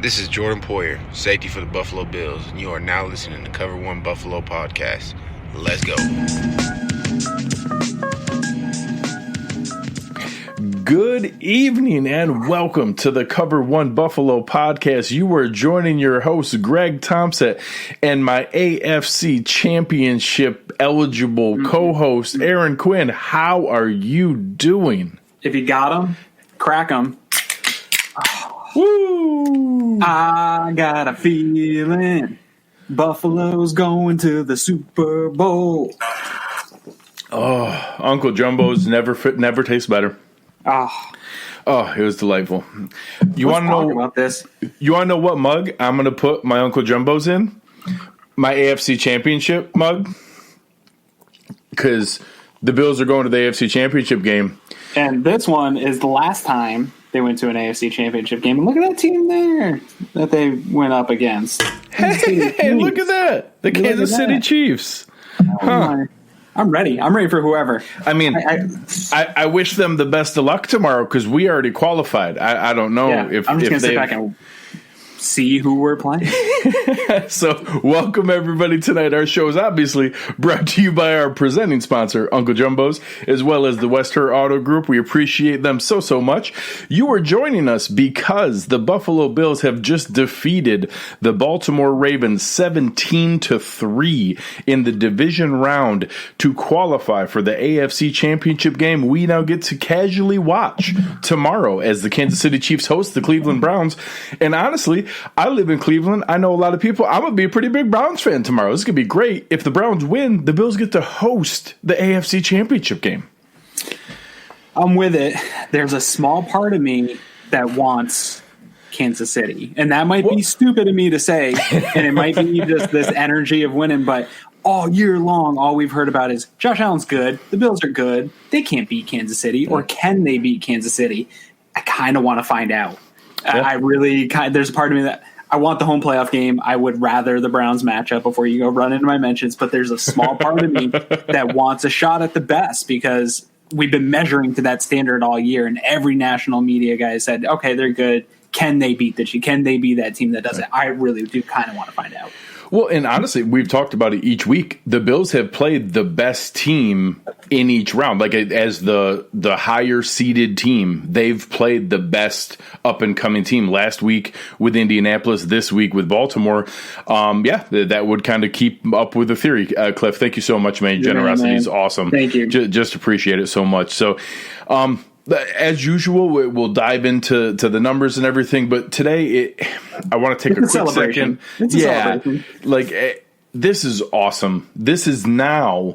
This is Jordan Poyer, safety for the Buffalo Bills, and you are now listening to Cover One Buffalo Podcast. Let's go. Good evening and welcome to the Cover One Buffalo Podcast. You are joining your host, Greg Tompsett, and my AFC Championship eligible co-host, Aaron Quinn. How are you doing? If you got them, crack them. Woo! I got a feeling Buffalo's going to the Super Bowl. Oh, Uncle Jumbo's never tastes better. Oh, it was delightful. You want to know about this? You want to know what mug I'm going to put my Uncle Jumbo's in? My AFC Championship mug, because the Bills are going to the AFC Championship game. And this one is the last time they went to an AFC Championship game. And look at that team there that they went up against. Hey, look at that. The Kansas City Chiefs. I'm ready. I'm ready for whoever. I mean, I wish them the best of luck tomorrow because we already qualified. I don't know if I'm just going to sit back and see who we're playing. So welcome everybody tonight. Our show is obviously brought to you by our presenting sponsor, Uncle Jumbo's, as well as the Wester Auto Group. We appreciate them so much. You are joining us because the Buffalo Bills have just defeated the Baltimore Ravens 17-3 in the division round to qualify for the AFC Championship game. We now get to casually watch tomorrow as the Kansas City Chiefs host the Cleveland Browns. And honestly, I live in Cleveland. I know a lot of people. I'm going to be a pretty big Browns fan tomorrow. This could be great. If the Browns win, the Bills get to host the AFC Championship game. I'm with it. There's a small part of me that wants Kansas City. And that might be stupid of me to say. And it might be just this energy of winning. But all year long, all we've heard about is Josh Allen's good. The Bills are good. They can't beat Kansas City. Or can they beat Kansas City? I kind of want to find out. I really there's a part of me that I want the home playoff game. I would rather the Browns matchup before you go run into my mentions, but there's a small part of me that wants a shot at the best because we've been measuring to that standard all year, and every national media guy said, okay, they're good. Can they beat the Chiefs? Can they be that team that does it? I really do kind of want to find out. Well, and honestly, we've talked about it each week. The Bills have played the best team in each round. Like as the higher seeded team, they've played the best up and coming team. Last week with Indianapolis, this week with Baltimore. That would kind of keep up with the theory. Cliff, thank you so much, man. Generosity is awesome. Thank you. Just appreciate it so much. So, as usual, we'll dive into the numbers and everything. But today, I want to take a quick second. It's a celebration. This is awesome. This is now.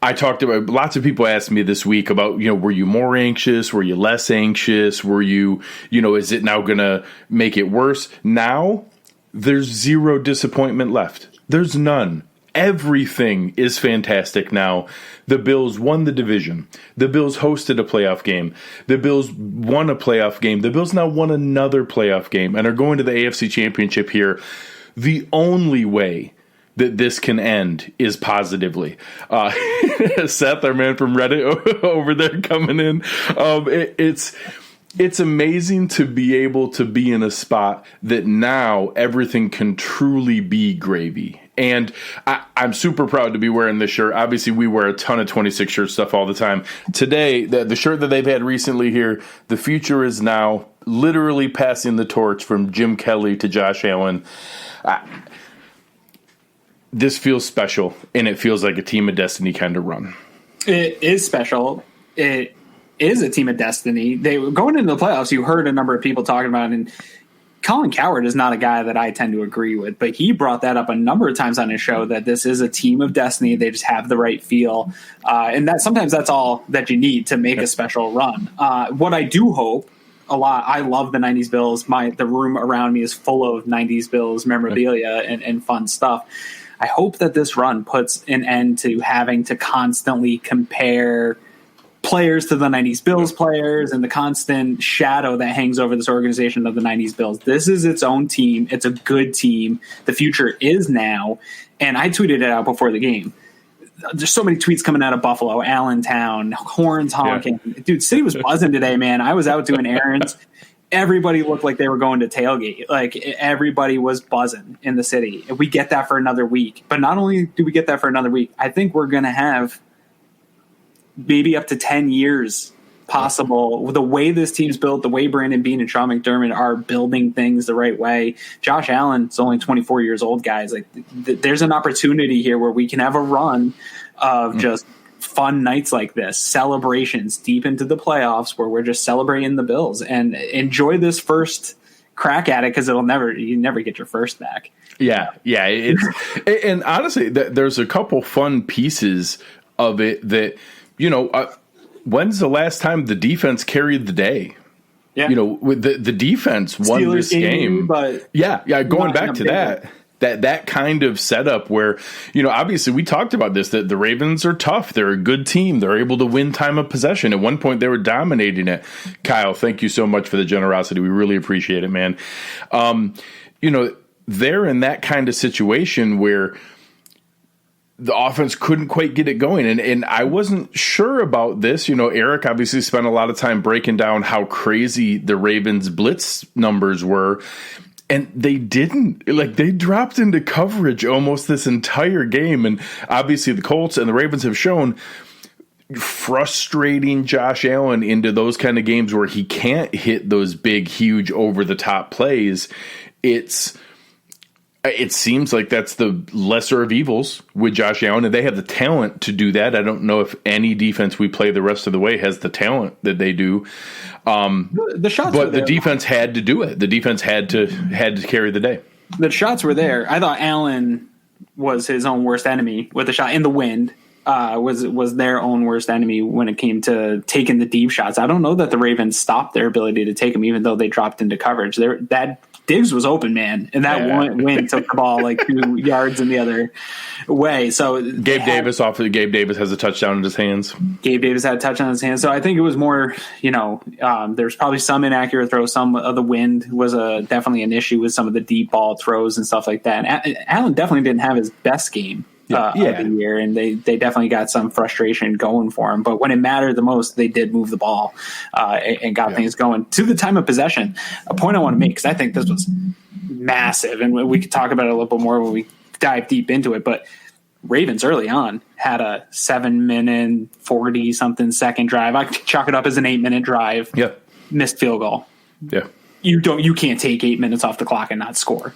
I talked about lots of people asked me this week about, were you more anxious? Were you less anxious? Were you, is it now going to make it worse? Now there's zero disappointment left. There's none. Everything is fantastic now. The Bills won the division. The Bills hosted a playoff game. The Bills won a playoff game. The Bills now won another playoff game and are going to the AFC Championship here. The only way that this can end is positively. Seth, our man from Reddit over there coming in. It's amazing to be able to be in a spot that now everything can truly be gravy. And I'm super proud to be wearing this shirt. Obviously, we wear a ton of 26 shirt stuff all the time. Today, the shirt that they've had recently here, the future is now, literally passing the torch from Jim Kelly to Josh Allen. This feels special, and it feels like a team of destiny kind of run. It is special. It is a team of destiny. They going into the playoffs, you heard a number of people talking about it, and Colin Cowherd is not a guy that I tend to agree with, but he brought that up a number of times on his show that this is a team of destiny. They just have the right feel. And that sometimes that's all that you need to make a special run. What I do hope a lot, I love the 90s Bills. The room around me is full of 90s Bills memorabilia and fun stuff. I hope that this run puts an end to having to constantly compare players to the 90s Bills players and the constant shadow that hangs over this organization of the 90s Bills. This is its own team. It's a good team. The future is now. And I tweeted it out before the game. There's so many tweets coming out of Buffalo, Allentown, horns honking. Yeah. Dude, city was buzzing today, man. I was out doing errands. everybody looked like they were going to tailgate. Like everybody was buzzing in the city. And we get that for another week. But not only do we get that for another week, I think we're going to have maybe up to 10 years possible. The way this team's built, the way Brandon Beane and Sean McDermott are building things the right way. Josh Allen's only 24 years old, guys. Like there's an opportunity here where we can have a run of just fun nights like this, celebrations deep into the playoffs where we're just celebrating the Bills and enjoy this first crack at it, because you never get your first back. Yeah. And honestly, there's a couple fun pieces of it that, when's the last time the defense carried the day? Yeah. With the defense won Steelers this game. But going back to that kind of setup where, obviously we talked about this, that the Ravens are tough. They're a good team. They're able to win time of possession. At one point they were dominating it. Kyle, thank you so much for the generosity. We really appreciate it, man. They're in that kind of situation where the offense couldn't quite get it going. And I wasn't sure about this. Eric obviously spent a lot of time breaking down how crazy the Ravens blitz numbers were. And they didn't. They dropped into coverage almost this entire game. And obviously the Colts and the Ravens have shown frustrating Josh Allen into those kind of games where he can't hit those big, huge, over-the-top plays. It seems like that's the lesser of evils with Josh Allen, and they have the talent to do that. I don't know if any defense we play the rest of the way has the talent that they do. The shots, but the defense had to do it. The defense had to carry the day. The shots were there. I thought Allen was his own worst enemy with the shot in the wind. Was their own worst enemy when it came to taking the deep shots. I don't know that the Ravens stopped their ability to take them, even though they dropped into coverage. That Diggs was open, man, and that one win took the ball 2 yards in the other way. So Gabe Davis has a touchdown in his hands. Gabe Davis had a touchdown in his hands. So I think it was more, there's probably some inaccurate throws. Some of the wind was definitely an issue with some of the deep ball throws and stuff like that. And Allen definitely didn't have his best game of the year, and they definitely got some frustration going for him. But when it mattered the most, they did move the ball and got things going to the time of possession. A point I want to make, because I think this was massive, and we could talk about it a little bit more when we dive deep into it, but Ravens early on had a 7-minute 40-something second drive. I chalk it up as an 8-minute drive. Yeah. Missed field goal. Yeah. You can't take 8 minutes off the clock and not score.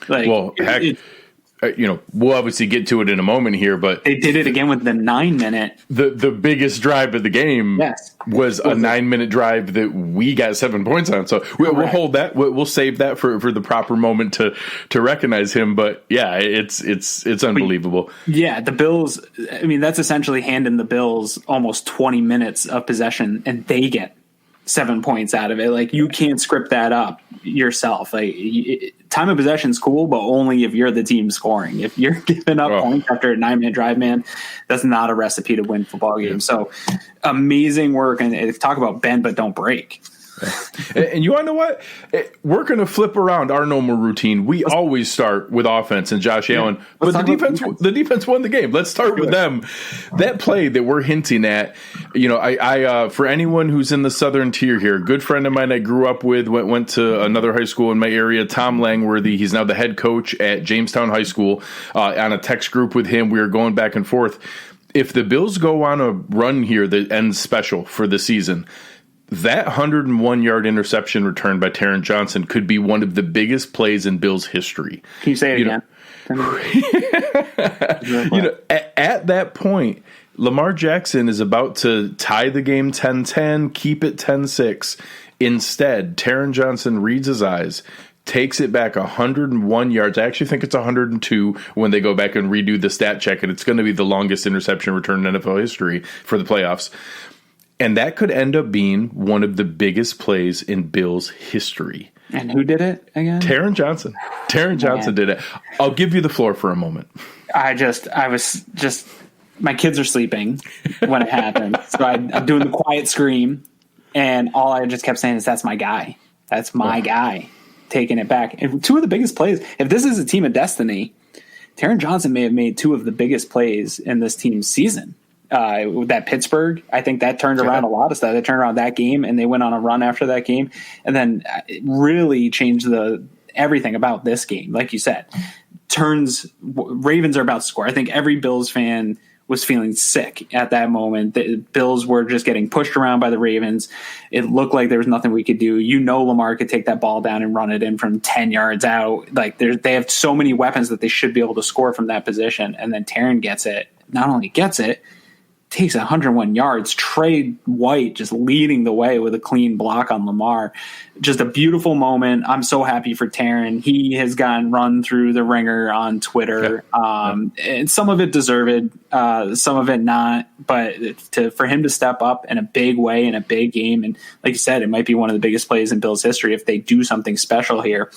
We'll obviously get to it in a moment here, but they did it again with the 9-minute. The biggest drive of the game was a 9-minute drive that we got 7 points on. So we'll hold that. We'll save that for the proper moment to recognize him. But yeah, it's unbelievable. The Bills. I mean, that's essentially handing the Bills almost 20 minutes of possession, and they get 7 points out of it. You can't script that up yourself. Time of possession is cool, but only if you're the team scoring. If you're giving up points after a 9-minute drive, man, that's not a recipe to win football games. So amazing work. And talk about bend but don't break. And you want to know what? We're going to flip around our normal routine. We always start with offense and Josh Allen, but the defense won the game. Let's start with them. That play that we're hinting at, I for anyone who's in the southern tier here, a good friend of mine I grew up with, went to another high school in my area, Tom Langworthy. He's now the head coach at Jamestown High School. On a text group with him, we were going back and forth. If the Bills go on a run here that ends special for the season, that 101-yard interception return by Taron Johnson could be one of the biggest plays in Bills history. Can you say it again? At that point, Lamar Jackson is about to tie the game 10-10, keep it 10-6. Instead, Taron Johnson reads his eyes, takes it back 101 yards. I actually think it's 102 when they go back and redo the stat check, and it's going to be the longest interception return in NFL history for the playoffs. And that could end up being one of the biggest plays in Bills history. And who did it again? Taron Johnson. Taron Johnson did it. I'll give you the floor for a moment. I was my kids are sleeping when it happened. So I'm doing the quiet scream, and all I just kept saying is, that's my guy. That's my guy taking it back. And two of the biggest plays, if this is a team of destiny, Taron Johnson may have made two of the biggest plays in this team's season. that Pittsburgh. I think that turned around a lot of stuff. They turned around that game, and they went on a run after that game, and then it really changed everything about this game. Like you said, Ravens are about to score. I think every Bills fan was feeling sick at that moment. The Bills were just getting pushed around by the Ravens. It looked like there was nothing we could do. Lamar could take that ball down and run it in from 10 yards out. Like they have so many weapons that they should be able to score from that position. And then Taron gets it. Not only gets it, takes 101 yards. Trey White just leading the way with a clean block on Lamar. Just a beautiful moment. I'm so happy for Taron. He has gotten run through the ringer on Twitter. And some of it deserved, some of it not. But for him to step up in a big way in a big game, and like you said, it might be one of the biggest plays in Bills history if they do something special here.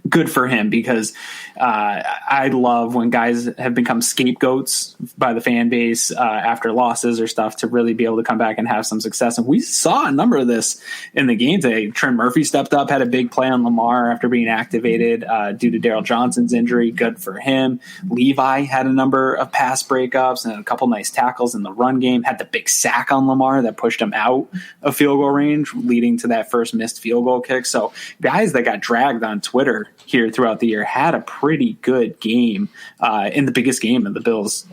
Good for him, because I love when guys have become scapegoats by the fan base after losses or stuff to really be able to come back and have some success. And we saw a number of this in the game today. Trent Murphy stepped up, had a big play on Lamar after being activated due to Daryl Johnson's injury. Good for him. Levi had a number of pass breakups and a couple nice tackles in the run game. Had the big sack on Lamar that pushed him out of field goal range, leading to that first missed field goal kick. So guys that got dragged on Twitter here throughout the year had a pretty good game in the biggest game of the Bills'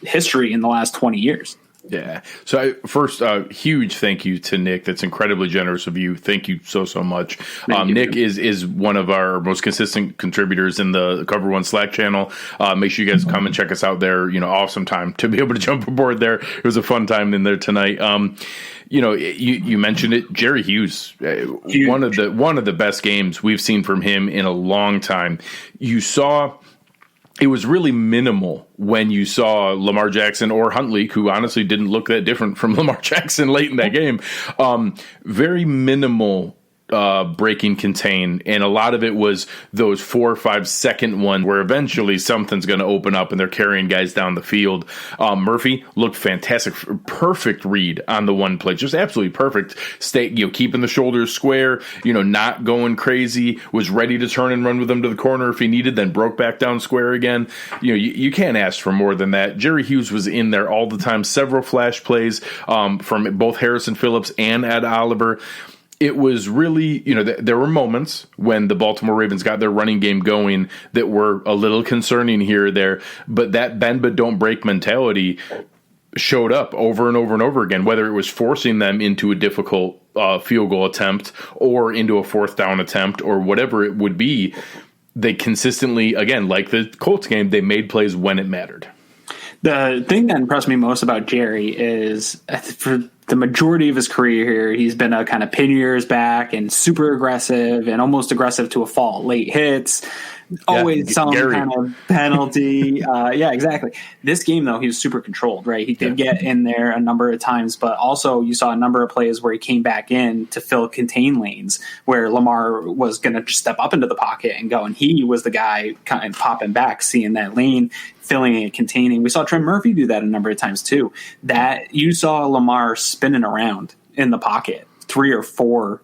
history in the last 20 years. Yeah. So first, huge thank you to Nick. That's incredibly generous of you. Thank you so much. Nick is one of our most consistent contributors in the Cover One Slack channel. Make sure you guys come and check us out there. Awesome time to be able to jump aboard there. It was a fun time in there tonight. You mentioned it, Jerry Hughes, one of the best games we've seen from him in a long time. You saw it was really minimal when you saw Lamar Jackson or Huntley, who honestly didn't look that different from Lamar Jackson late in that game. Very minimal breaking contain, and a lot of it was those 4 or 5 second ones where eventually something's going to open up and they're carrying guys down the field. Murphy looked fantastic, perfect read on the one play, just absolutely perfect. Keeping the shoulders square, not going crazy, was ready to turn and run with them to the corner if he needed, then broke back down square again. You can't ask for more than that. Jerry Hughes was in there all the time, several flash plays from both Harrison Phillips and Ed Oliver. It was really, there were moments when the Baltimore Ravens got their running game going that were a little concerning here or there, but that bend but don't break mentality showed up over and over and over again, whether it was forcing them into a difficult field goal attempt or into a 4th down attempt or whatever it would be. They consistently, again, like the Colts game, they made plays when it mattered. The thing that impressed me most about Jerry is for the majority of his career here, he's been a kind of pin your ears back and super aggressive and almost aggressive to a fault. Late hits, always some kind of penalty. Yeah, exactly. This game, though, he was super controlled, right? He did get in there a number of times, but also you saw a number of plays where he came back in to fill contain lanes where Lamar was going to just step up into the pocket and go, and he was the guy kind of popping back, seeing that lane, filling it, containing. We saw Trent Murphy do that a number of times too. That you saw Lamar spinning around in the pocket 3 or 4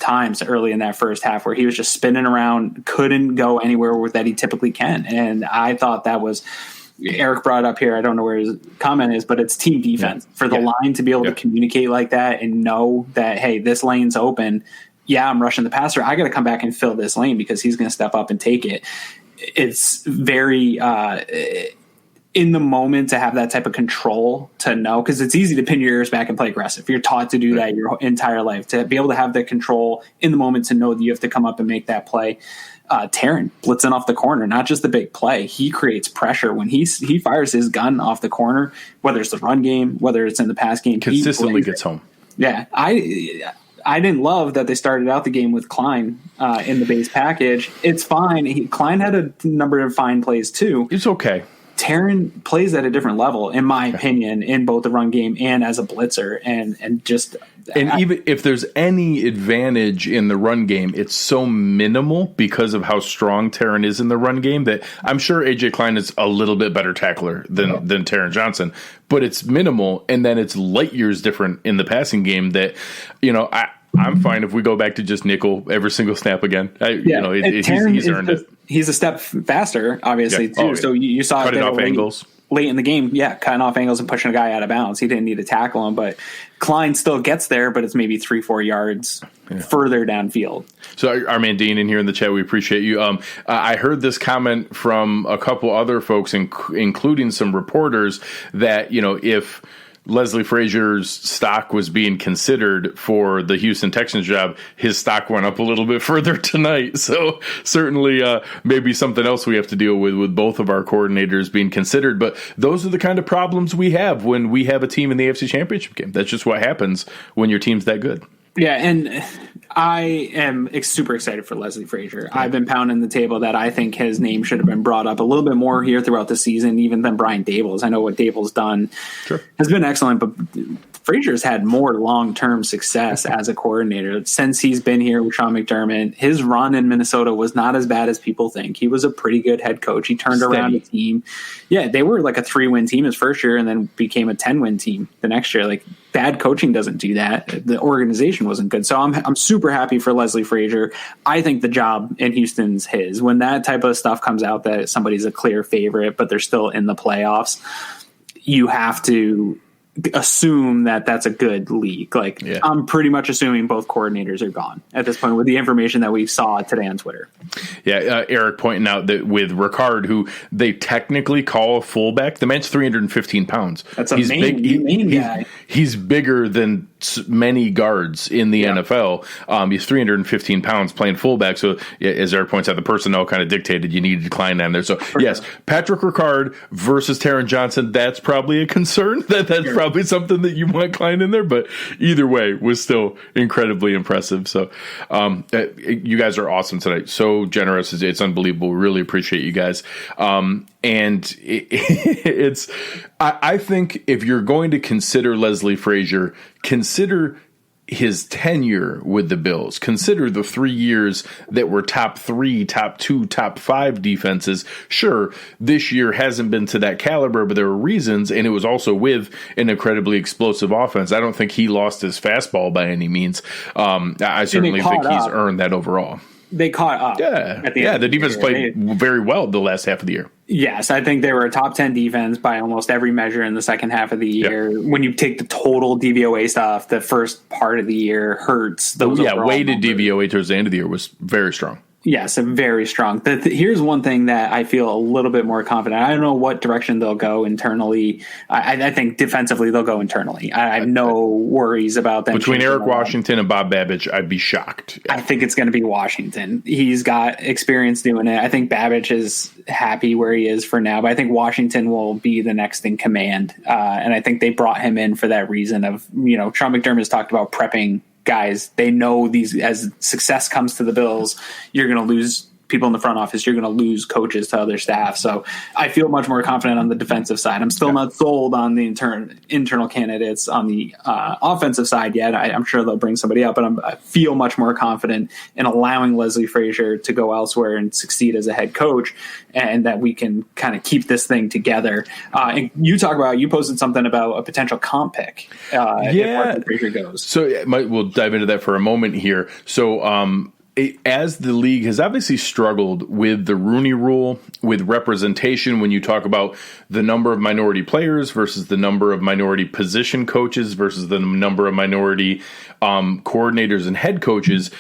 times early in that first half where he was just spinning around, couldn't go anywhere that he typically can. And I thought that was, Eric brought up here, I don't know where his comment is, but it's team defense for the line to be able to communicate like that and know that, hey, this lane's open. Yeah, I'm rushing the passer. I got to come back and fill this lane because he's going to step up and take it. It's very in the moment to have that type of control to know, because it's easy to pin your ears back and play aggressive. You're taught to do that your entire life, to be able to have that control in the moment to know that you have to come up and make that play. Taron blitzing off the corner, not just the big play. He creates pressure when he fires his gun off the corner, whether it's the run game, whether it's in the pass game. Consistently gets home. Yeah, I didn't love that they started out the game with Klein in the base package. It's fine. Klein had a number of fine plays too. It's okay. Taron plays at a different level, in my opinion, in both the run game and as a blitzer, and even if there's any advantage in the run game, it's so minimal because of how strong Taron is in the run game that I'm sure AJ Klein is a little bit better tackler than Taron Johnson, but it's minimal, and then it's light years different in the passing game that, I'm fine if we go back to just nickel every single snap again. He's earned it. He's a step faster, obviously, too. So you saw cut it off angles. late in the game, cutting off angles and pushing a guy out of bounds. He didn't need to tackle him, but Klein still gets there, but it's maybe 3-4 yards further downfield. So our man Dean in here in the chat, we appreciate you. I heard this comment from a couple other folks, including some reporters, that, if Leslie Frazier's stock was being considered for the Houston Texans job, his stock went up a little bit further tonight. So certainly maybe something else we have to deal with both of our coordinators being considered. But those are the kind of problems we have when we have a team in the AFC Championship game. That's just what happens when your team's that good. Yeah, and I am super excited for Leslie Frazier. I've been pounding the table that I think his name should have been brought up a little bit more here throughout the season, even than Brian Daboll's. I know what Daboll's done has been excellent, but Frazier's had more long-term success as a coordinator since he's been here with Sean McDermott. His run in Minnesota was not as bad as people think. He was a pretty good head coach. He turned around a team. Yeah, they were like a 3-win team his first year and then became a 10-win team the next year. Like, bad coaching doesn't do that. The organization wasn't good. So I'm super happy for Leslie Frazier. I think the job in Houston's his. When that type of stuff comes out that somebody's a clear favorite, but they're still in the playoffs, you have to assume that that's a good league. I'm pretty much assuming both coordinators are gone at this point with the information that we saw today on Twitter. Yeah, Eric pointing out that with Ricard, who they technically call a fullback, the man's 315 pounds. That's a main guy. He's bigger than many guards in the NFL. He's 315 pounds playing fullback. So as Eric points out, the personnel kind of dictated you needed to climb down there. So yes, Patrick Ricard versus Taron Johnson, that's probably a concern. That's probably something that you want Klein in there, but either way was still incredibly impressive. So you guys are awesome tonight. So generous. It's unbelievable. We really appreciate you guys. And I think if you're going to consider Leslie Frazier, consider his tenure with the Bills. Consider the 3 years that were top 3, top 2, top 5 defenses. Sure, this year hasn't been to that caliber, but there were reasons, and it was also with an incredibly explosive offense. I don't think he lost his fastball by any means. I certainly think he's earned that overall. They caught up. The defense played very well the last half of the year. Yes, I think they were a top 10 defense by almost every measure in the second half of the year. Yep. When you take the total DVOA stuff, the first part of the year hurts. Weighted DVOA towards the end of the year was very strong. Yes, very strong. Here's one thing that I feel a little bit more confident. I don't know what direction they'll go internally. I think defensively they'll go internally. I have no worries about them. Between Eric Washington and Bob Babbage, I'd be shocked. I think it's going to be Washington. He's got experience doing it. I think Babbage is happy where he is for now, but I think Washington will be the next in command. And I think they brought him in for that reason of, Sean McDermott has talked about prepping guys. They know these, as success comes to the Bills, you're going to lose people in the front office, you're going to lose coaches to other staff. So I feel much more confident on the defensive side. I'm still not sold on the internal candidates on the offensive side yet. I'm sure they'll bring somebody up, but I feel much more confident in allowing Leslie Frazier to go elsewhere and succeed as a head coach, and that we can kind of keep this thing together. And you posted something about a potential comp pick if Frazier goes. So we'll dive into that for a moment here. So as the league has obviously struggled with the Rooney Rule, with representation, when you talk about the number of minority players versus the number of minority position coaches versus the number of minority coordinators and head coaches,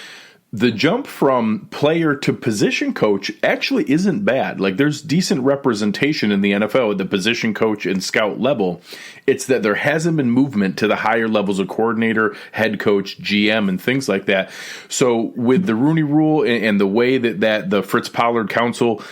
the jump from player to position coach actually isn't bad. Like, there's decent representation in the NFL at the position coach and scout level. It's that there hasn't been movement to the higher levels of coordinator, head coach, GM, and things like that. So with the Rooney Rule and the way that the Fritz Pollard Council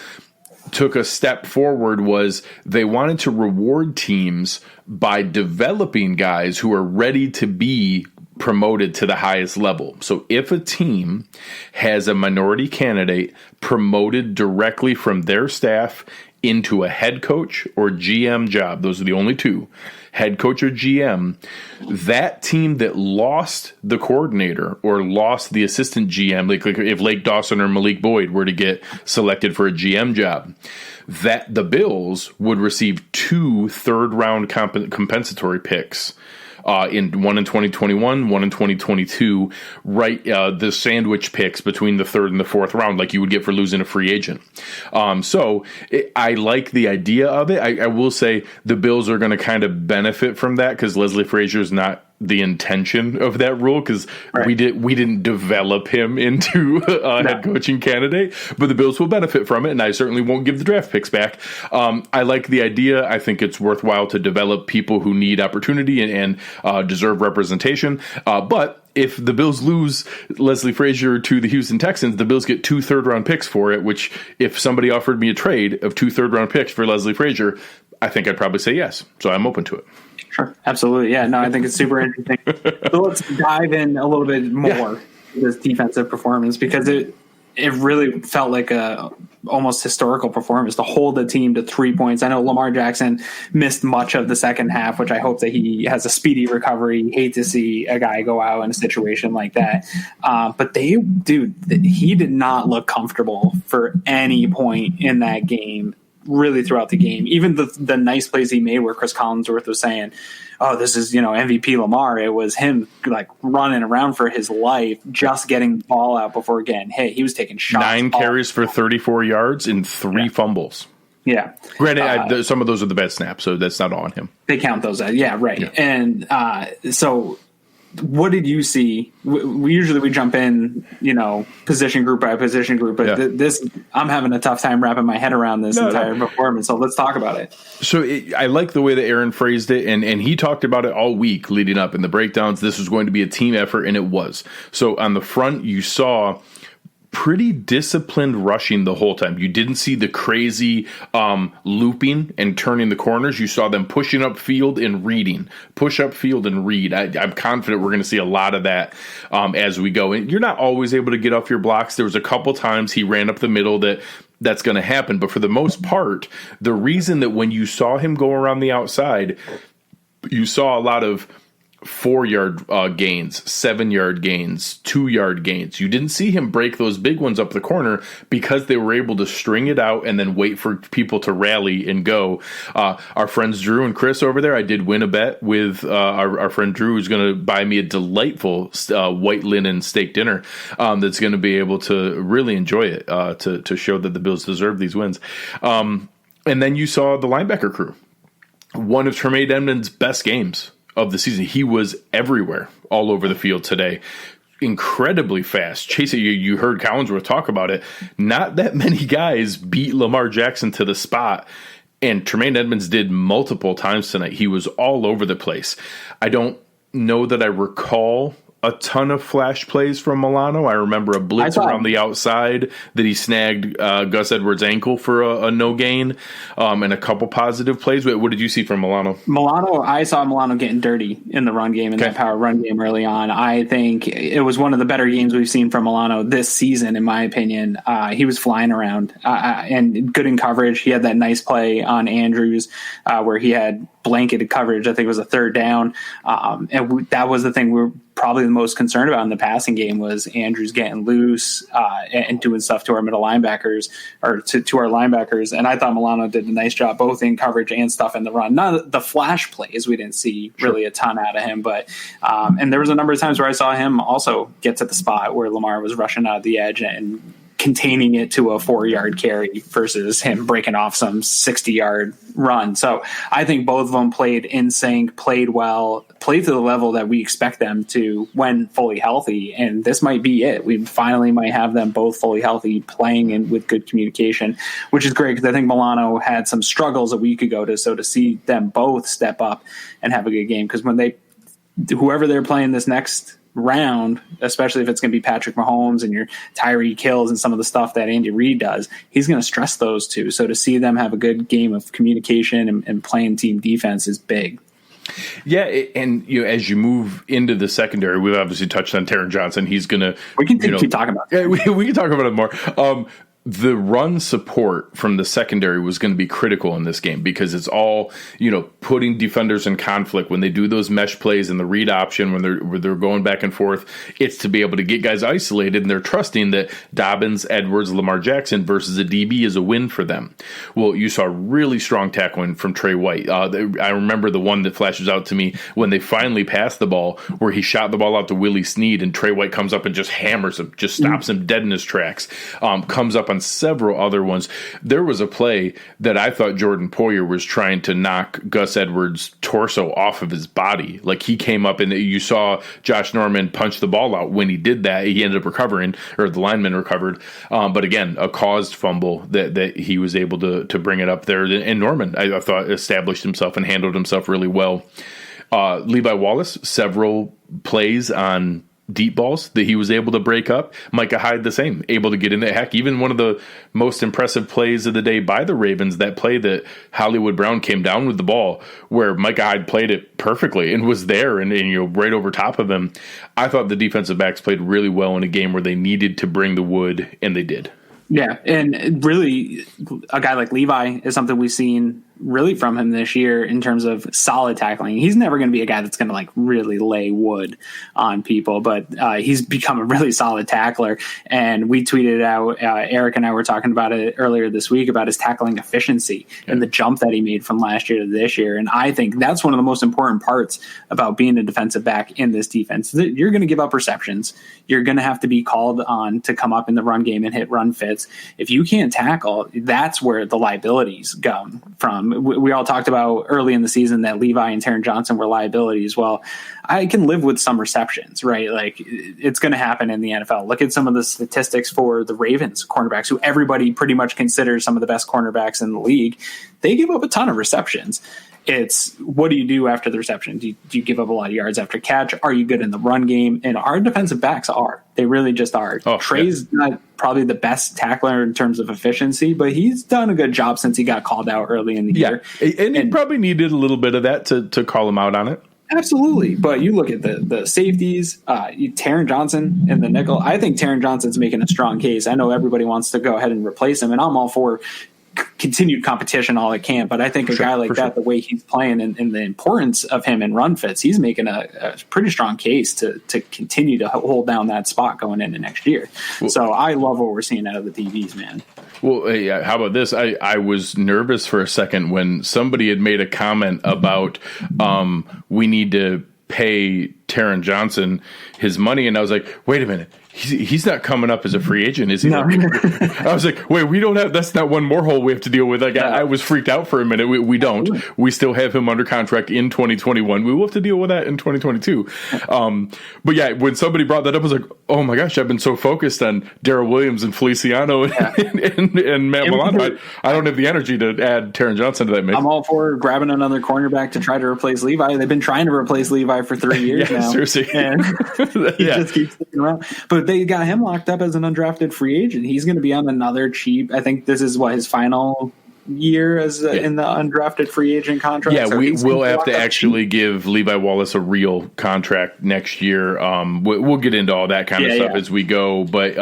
took a step forward, was they wanted to reward teams by developing guys who are ready to be promoted to the highest level. So if a team has a minority candidate promoted directly from their staff into a head coach or GM job, those are the only two, head coach or GM, that team that lost the coordinator or lost the assistant GM, like if Lake Dawson or Malik Boyd were to get selected for a GM job, that the Bills would receive 2 third-round compensatory picks in one in 2021, one in 2022, right? The sandwich picks between the third and the fourth round, like you would get for losing a free agent. I like the idea of it. I will say the Bills are going to kind of benefit from that because Leslie Frazier is not the intention of that rule because we didn't develop him into a head coaching candidate, but the Bills will benefit from it, and I certainly won't give the draft picks back. I like the idea. I think it's worthwhile to develop people who need opportunity and deserve representation. But if the Bills lose Leslie Frazier to the Houston Texans, the Bills get 2 third-round picks for it, which if somebody offered me a trade of 2 third-round picks for Leslie Frazier, I think I'd probably say yes. So I'm open to it. Sure. Absolutely. Yeah. No, I think it's super interesting. So let's dive in a little bit more to this defensive performance because it really felt like a almost historical performance to hold the team to 3 points. I know Lamar Jackson missed much of the second half, which I hope that he has a speedy recovery. Hate to see a guy go out in a situation like that. But he did not look comfortable for any point in that game. Really throughout the game, even the nice plays he made where Chris Collinsworth was saying, oh, this is, MVP Lamar. It was him like running around for his life, just getting the ball out before getting hit. He was taking shots. 9 carries for 34 yards and 3 fumbles. Yeah. Granted, some of those are the bad snaps, so that's not on him. They count those as, yeah, right. Yeah. And so what did you see? We usually jump in, position group by position group, but this I'm having a tough time wrapping my head around this entire performance. So let's talk about it. So I like the way that Aaron phrased it, and he talked about it all week leading up in the breakdowns. This was going to be a team effort, and it was. So on the front, you saw pretty disciplined rushing the whole time. You didn't see the crazy looping and turning the corners. You saw them pushing up field and reading. Push up field and read. I'm confident we're going to see a lot of that as we go. And you're not always able to get off your blocks. There was a couple times he ran up the middle that's going to happen. But for the most part, the reason that when you saw him go around the outside, you saw a lot of 4-yard gains, 7-yard gains, 2-yard gains. You didn't see him break those big ones up the corner because they were able to string it out and then wait for people to rally and go. Our friends Drew and Chris over there, I did win a bet with our friend Drew, who's going to buy me a delightful white linen steak dinner that's going to be able to really enjoy it to show that the Bills deserve these wins. And then you saw the linebacker crew. One of Tremaine Edmonds' best games of the season. He was everywhere, all over the field today. Incredibly fast. Chase, you heard Collinsworth talk about it. Not that many guys beat Lamar Jackson to the spot, and Tremaine Edmonds did multiple times tonight. He was all over the place. I don't know that I recall a ton of flash plays from Milano. I remember a blitz around the outside that he snagged Gus Edwards' ankle for a no gain, and a couple positive plays. What did you see from Milano? I saw Milano getting dirty in the run game, in that power run game early on. I think it was one of the better games we've seen from Milano this season, in my opinion. He was flying around and good in coverage. He had that nice play on Andrews where he had blanketed coverage. I think it was a third down. And that was the thing we were probably the most concerned about in the passing game was Andrews getting loose and doing stuff to our middle linebackers or to our linebackers. And I thought Milano did a nice job both in coverage and stuff in the run. Not the flash plays. We didn't see really a ton out of him, but and there was a number of times where I saw him also get to the spot where Lamar was rushing out of the edge and containing it to a 4-yard carry versus him breaking off some 60-yard run. So I think both of them played in sync, played well, played to the level that we expect them to when fully healthy. And this might be it. We finally might have them both fully healthy, playing in with good communication, which is great because I think Milano had some struggles a week ago. To see them both step up and have a good game, because when whoever they're playing this next round, especially if it's going to be Patrick Mahomes and your Tyreek Hills and some of the stuff that Andy Reid does, he's going to stress those two. So to see them have a good game of communication and playing team defense is big. Yeah, and as you move into the secondary, we've obviously touched on Taron Johnson. He's going to... We can keep talking about it. Yeah, we can talk about it more. the run support from the secondary was going to be critical in this game because it's all, putting defenders in conflict when they do those mesh plays and the read option when they're going back and forth. It's to be able to get guys isolated, and they're trusting that Dobbins, Edwards, Lamar Jackson versus a DB is a win for them. Well, you saw really strong tackling from Trey White. I remember the one that flashes out to me when they finally passed the ball where he shot the ball out to Willie Snead and Trey White comes up and just hammers him, just stops him dead in his tracks, comes up on several other ones. There was a play that I thought Jordan Poyer was trying to knock Gus Edwards' torso off of his body. Like he came up and you saw Josh Norman punch the ball out. When he did that, he ended up recovering, or the lineman recovered. But again, a caused fumble that he was able to bring it up there. And Norman, I thought, established himself and handled himself really well. Levi Wallace, several plays on deep balls that he was able to break up. Micah Hyde the same, able to get in there. Heck, even one of the most impressive plays of the day by the Ravens, that play that Hollywood Brown came down with the ball, where Micah Hyde played it perfectly and was there and right over top of him. I thought the defensive backs played really well in a game where they needed to bring the wood, and they did. Yeah, and really, a guy like Levi is something we've seen really from him this year in terms of solid tackling. He's never going to be a guy that's going to really lay wood on people, but he's become a really solid tackler. And we tweeted out, Eric and I were talking about it earlier this week about his tackling efficiency and the jump that he made from last year to this year. And I think that's one of the most important parts about being a defensive back in this defense. You're going to give up receptions. You're going to have to be called on to come up in the run game and hit run fits. If you can't tackle, that's where the liabilities come from. We all talked about early in the season that Levi and Taron Johnson were liabilities. Well, I can live with some receptions, right? Like, it's going to happen in the NFL. Look at some of the statistics for the Ravens cornerbacks, who everybody pretty much considers some of the best cornerbacks in the league. They give up a ton of receptions. It's, what do you do after the reception? Do you give up a lot of yards after catch? Are you good in the run game? And our defensive backs are. They really just are. Trey's not probably the best tackler in terms of efficiency, but he's done a good job since he got called out early in the year. And he probably needed a little bit of that to call him out on it. Absolutely. But you look at the safeties, Taron Johnson and the nickel. I think Taron Johnson's making a strong case. I know everybody wants to go ahead and replace him, and I'm all for continued competition all it can, but I think a guy like that, the way he's playing and the importance of him in run fits, he's making a pretty strong case to continue to hold down that spot going into next year. So I love what we're seeing out of the DBs, man. Well, hey, how about this? I was nervous for a second when somebody had made a comment about we need to pay Taron Johnson his money, and I was like, wait a minute. He's not coming up as a free agent, is he? No. I was like, wait, we don't have, that's not one more hole we have to deal with. Like, I was freaked out for a minute. We don't. We still have him under contract in 2021. We will have to deal with that in 2022. But yeah, when somebody brought that up, I was like, oh my gosh, I've been so focused on Darrell Williams and Feliciano and Matt Milano. I don't have the energy to add Taron Johnson to that mix. I'm all for grabbing another cornerback to try to replace Levi. They've been trying to replace Levi for 3 years now. Seriously. And he just keeps sticking around. But they got him locked up as an undrafted free agent. He's going to be on another cheap. I think this is his final year as in the undrafted free agent contract. Yeah, so we will have to actually give Levi Wallace a real contract next year. We'll get into all that kind of stuff as we go. But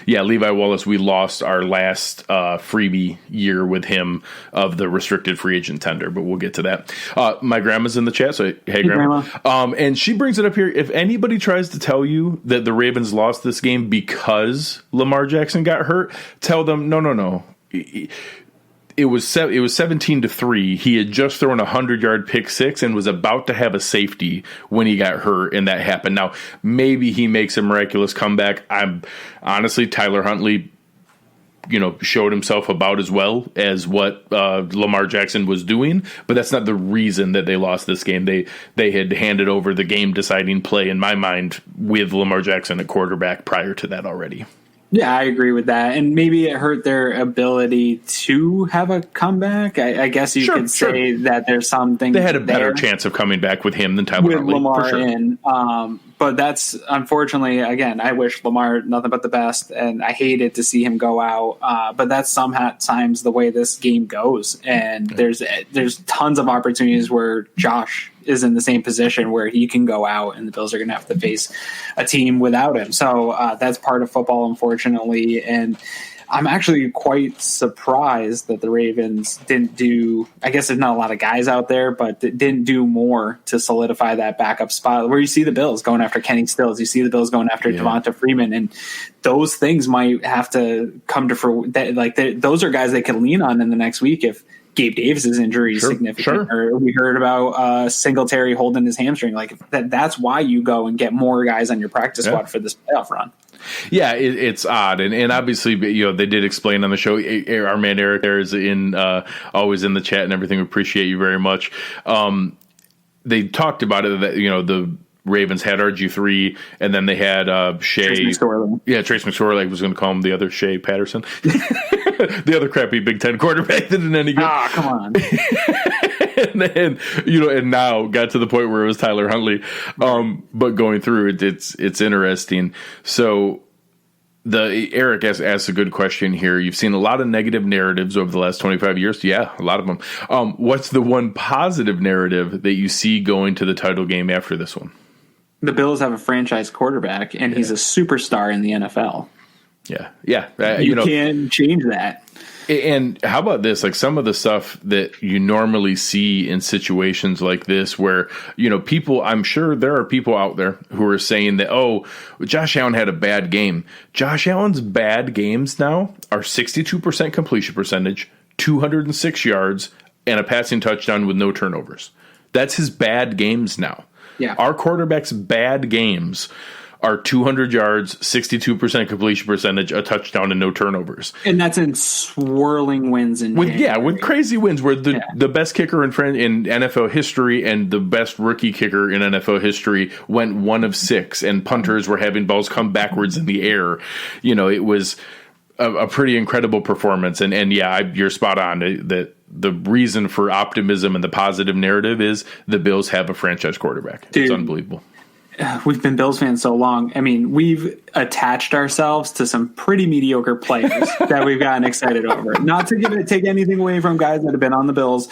Levi Wallace, we lost our last freebie year with him of the restricted free agent tender, but we'll get to that. My grandma's in the chat, so hey Grandma. And she brings it up here. If anybody tries to tell you that the Ravens lost this game because Lamar Jackson got hurt, tell them no. It was 17-3. He had just thrown a 100-yard pick six and was about to have a safety when he got hurt, and that happened. Now, maybe he makes a miraculous comeback. Honestly, Tyler Huntley, showed himself about as well as what Lamar Jackson was doing, but that's not the reason that they lost this game. They had handed over the game-deciding play, in my mind, with Lamar Jackson at quarterback prior to that already. Yeah, I agree with that. And maybe it hurt their ability to have a comeback. I guess you could say that there's something. They had a better chance of coming back with him than Tyler Huntley, Lamar for sure. in. But that's, unfortunately, again, I wish Lamar nothing but the best, and I hated to see him go out. But that's sometimes the way this game goes. And there's tons of opportunities where Josh is in the same position where he can go out and the Bills are going to have to face a team without him. So that's part of football, unfortunately. And I'm actually quite surprised that the Ravens didn't do, I guess there's not a lot of guys out there, but didn't do more to solidify that backup spot where you see the Bills going after Kenny Stills. You see the Bills going after Devonta Freeman, and those things might have to come to those are guys they can lean on in the next week if Gabe Davis's injury is significant, or we heard about Singletary holding his hamstring. Like that's why you go and get more guys on your practice squad for this playoff run. Yeah, it's odd, and obviously, they did explain on the show. Our man Eric there is always in the chat and everything. We appreciate you very much. They talked about it that the Ravens had RG3, and then they had Shea. Trace McSorley was going to call him the other Shea Patterson. The other crappy Big Ten quarterback that didn't any good. Come on. and now got to the point where it was Tyler Huntley. But going through it, it's interesting. So Eric asked a good question here. You've seen a lot of negative narratives over the last 25 years. Yeah, a lot of them. What's the one positive narrative that you see going to the title game after this one? The Bills have a franchise quarterback, and he's a superstar in the NFL. Yeah. You can't change that. And how about this? Like some of the stuff that you normally see in situations like this where, people, I'm sure there are people out there who are saying that, Josh Allen had a bad game. Josh Allen's bad games now are 62% completion percentage, 206 yards, and a passing touchdown with no turnovers. That's his bad games now. Yeah. Our quarterback's bad games are 200 yards, 62% completion percentage, a touchdown, and no turnovers. And that's in swirling wins with crazy wins where the best kicker in NFL history and the best rookie kicker in NFL history went 1 of 6, and punters were having balls come backwards in the air. It was a pretty incredible performance. And you're spot on that the reason for optimism and the positive narrative is the Bills have a franchise quarterback. Dude, it's unbelievable. We've been Bills fans so long. I mean, we've attached ourselves to some pretty mediocre players that we've gotten excited over. Not to take anything away from guys that have been on the Bills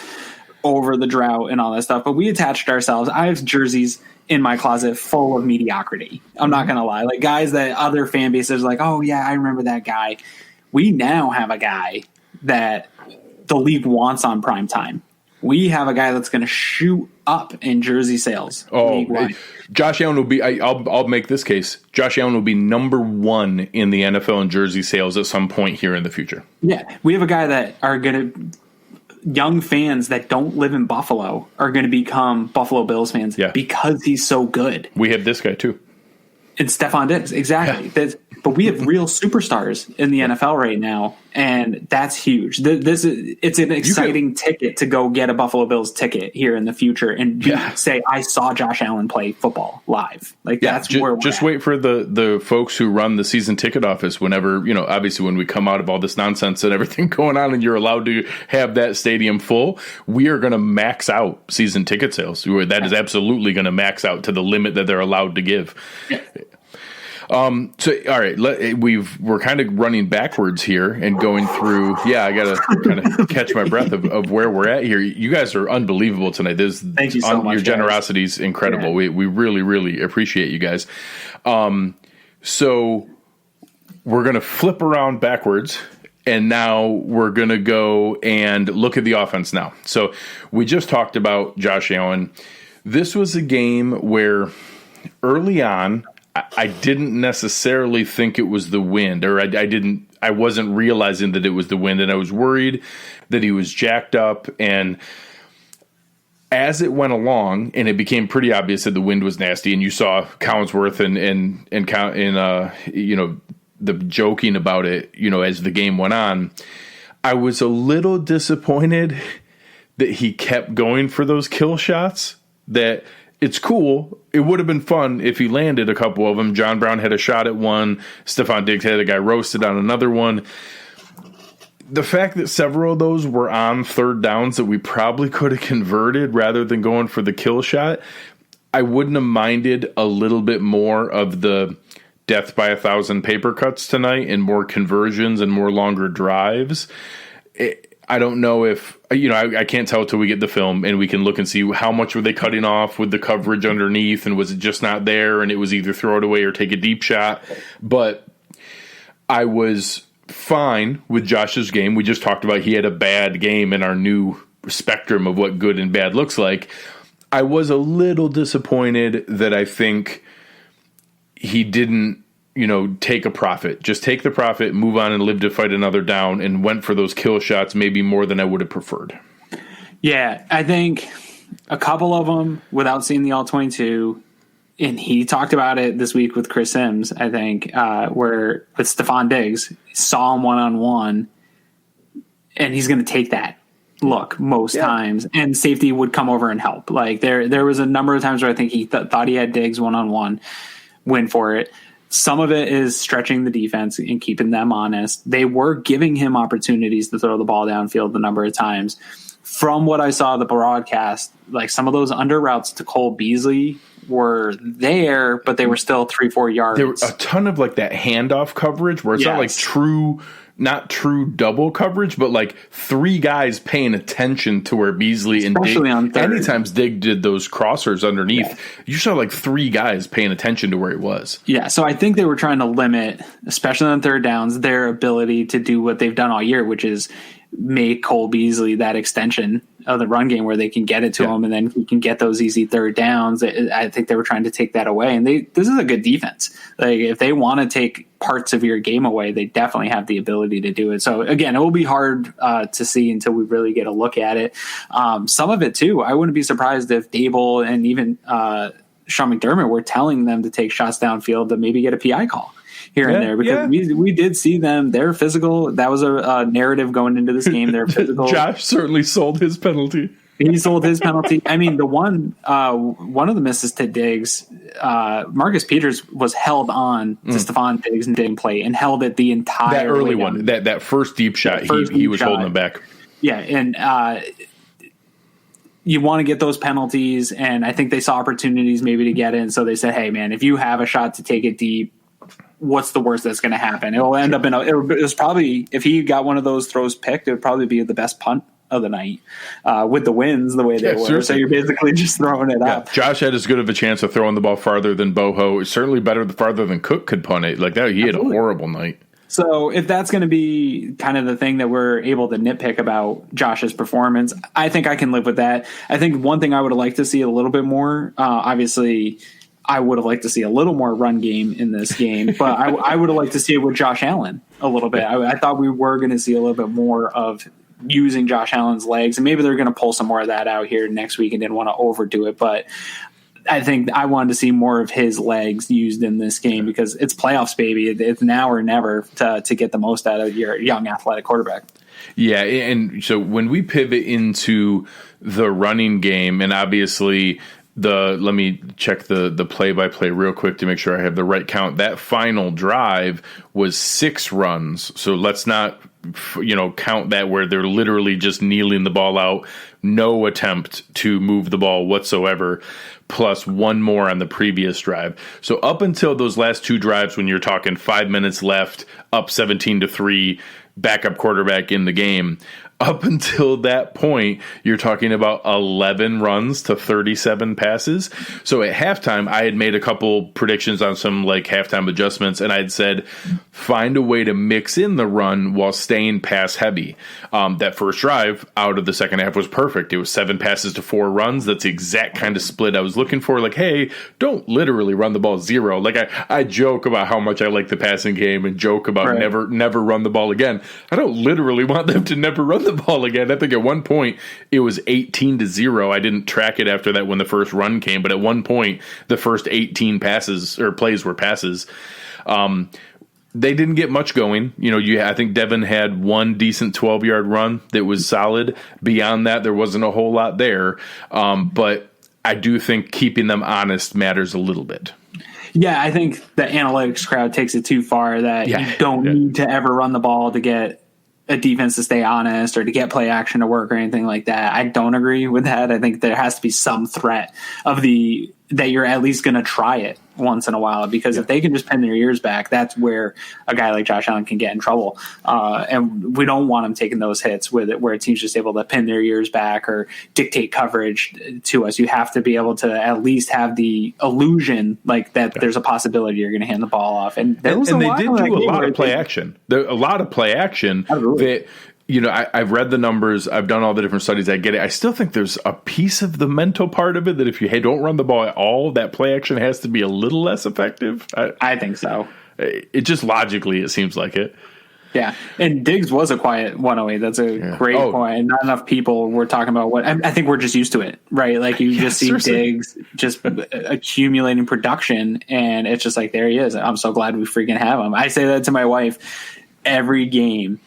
over the drought and all that stuff, but we attached ourselves. I have jerseys in my closet full of mediocrity. I'm not going to lie. Like guys that other fan bases are like, oh, yeah, I remember that guy. We now have a guy that the league wants on prime time. We have a guy that's going to shoot up in jersey sales. Josh Allen will be. I'll make this case. Josh Allen will be number 1 in the NFL in jersey sales at some point here in the future. Yeah, we have a guy that are going to. Young fans that don't live in Buffalo are going to become Buffalo Bills fans because he's so good. We have this guy too. And Stefon Diggs, exactly. Yeah. But we have real superstars in the NFL right now, and that's huge. It's an exciting ticket to go get a Buffalo Bills ticket here in the future and say, I saw Josh Allen play football live. That's where we're just at. Wait for the folks who run the season ticket office whenever, obviously when we come out of all this nonsense and everything going on and you're allowed to have that stadium full, we are going to max out season ticket sales. That is absolutely going to max out to the limit that they're allowed to give. Yeah. So all right, we're kind of running backwards here and going through. Yeah, I got to kind of catch my breath of where we're at here. You guys are unbelievable tonight. Thank you so much. Your generosity is incredible. Yeah. We really, really appreciate you guys. So we're going to flip around backwards. And now we're going to go and look at the offense now. So we just talked about Josh Allen. This was a game where early on, I didn't necessarily think it was the wind, or I wasn't realizing that it was the wind, and I was worried that he was jacked up. And as it went along, and it became pretty obvious that the wind was nasty, and you saw Collinsworth and the joking about it, as the game went on, I was a little disappointed that he kept going for those kill shots. That it's cool. It would have been fun if he landed a couple of them. John Brown had a shot at one. Stefon Diggs had a guy roasted on another one. The fact that several of those were on third downs that we probably could have converted rather than going for the kill shot, I wouldn't have minded a little bit more of the death by 1,000 paper cuts tonight and more conversions and more longer drives. I don't know if, I can't tell till we get the film and we can look and see how much were they cutting off with the coverage underneath, and was it just not there and it was either throw it away or take a deep shot. But I was fine with Josh's game. We just talked about he had a bad game in our new spectrum of what good and bad looks like. I was a little disappointed that I think he didn't, take a profit. Just take the profit, move on, and live to fight another down, and went for those kill shots maybe more than I would have preferred. Yeah, I think a couple of them without seeing the all-22, and he talked about it this week with Chris Sims, I think, where with Stefon Diggs, saw him one-on-one, and he's going to take that look most times, and safety would come over and help. Like there was a number of times where I think he thought he had Diggs one-on-one, win for it. Some of it is stretching the defense and keeping them honest. They were giving him opportunities to throw the ball downfield a number of times. From what I saw of the broadcast, like some of those under routes to Cole Beasley were there, but they were still 3-4 yards. There were a ton of like that handoff coverage where it's not true double coverage, but like three guys paying attention to where Beasley especially and Diggs. Anytime Diggs did those crossers underneath, you saw like three guys paying attention to where it was. Yeah, so I think they were trying to limit, especially on third downs, their ability to do what they've done all year, which is make Cole Beasley that extension of the run game where they can get it to him, and then he can get those easy third downs. I think they were trying to take that away, and this is a good defense. Like if they want to take parts of your game away, they definitely have the ability to do it. So again, it will be hard to see until we really get a look at it. Some of it too, I wouldn't be surprised if Dable and even Sean McDermott were telling them to take shots downfield to maybe get a PI call here and there, because we did see them. They're physical. That was a narrative going into this game. They're physical. Josh certainly sold his penalty. He sold his penalty. I mean, the one of the misses to Diggs, Marcus Peters was held on to Stefon Diggs and didn't play, and held it the entire that early one. That first deep shot, he was holding him back. Yeah, and you want to get those penalties, and I think they saw opportunities maybe to get in, so they said, "Hey, man, if you have a shot to take it deep, what's the worst that's going to happen?" It'll end up it was probably, if he got one of those throws picked, it would probably be the best punt of the night with the winds the way they were. Seriously. So you're basically just throwing it up. Josh had as good of a chance of throwing the ball farther than Boho. It's certainly farther than Cook could punt it. Like that, he had a horrible night. So if that's going to be kind of the thing that we're able to nitpick about Josh's performance, I think I can live with that. I think one thing I would have liked to see a little bit more, obviously, I would have liked to see a little more run game in this game, but I would have liked to see it with Josh Allen a little bit. I thought we were going to see a little bit more of using Josh Allen's legs, and maybe they're going to pull some more of that out here next week and didn't want to overdo it. But I think I wanted to see more of his legs used in this game because it's playoffs, baby. It's now or never to get the most out of your young athletic quarterback. Yeah, and so when we pivot into the running game, and obviously let me check the play-by-play real quick to make sure I have the right count. That final drive was 6 runs, so let's not count that where they're literally just kneeling the ball out, no attempt to move the ball whatsoever, plus one more on the previous drive. So up until those last 2 drives, when you're talking 5 minutes left, up 17-3, backup quarterback in the game, up until that point, you're talking about 11 runs to 37 passes. So at halftime, I had made a couple predictions on some like halftime adjustments, and I'd said, find a way to mix in the run while staying pass heavy. That first drive out of the second half was perfect. It was 7 passes to 4 runs. That's the exact kind of split I was looking for. Like, hey, don't literally run the ball 0. Like I joke about how much I like the passing game and joke about never run the ball again. I don't literally want them to never run the ball again. I think at one point it was 18-0. I didn't track it after that when the first run came, but at one point the first 18 passes or plays were passes. They didn't get much going. I think Devin had one decent 12-yard run that was solid. Beyond that, there wasn't a whole lot there. But I do think keeping them honest matters a little bit. Yeah, I think the analytics crowd takes it too far that you don't need to ever run the ball to get a defense to stay honest or to get play action to work or anything like that. I don't agree with that. I think there has to be some threat of the that you're at least going to try it once in a while, because if they can just pin their ears back, that's where a guy like Josh Allen can get in trouble. And we don't want him taking those hits with it, where a team's just able to pin their ears back or dictate coverage to us. You have to be able to at least have the illusion like that there's a possibility you're going to hand the ball off. And they did do a lot of play action. A lot of play action that, you know, I've read the numbers. I've done all the different studies. I get it. I still think there's a piece of the mental part of it that if you don't run the ball at all, that play action has to be a little less effective. I think so. It just logically, it seems like it. Yeah, and Diggs was a quiet 108. That's a great point. And not enough people were talking about what I think we're just used to it, right? Like you just see Diggs just accumulating production, and it's just like, there he is. I'm so glad we freaking have him. I say that to my wife every game.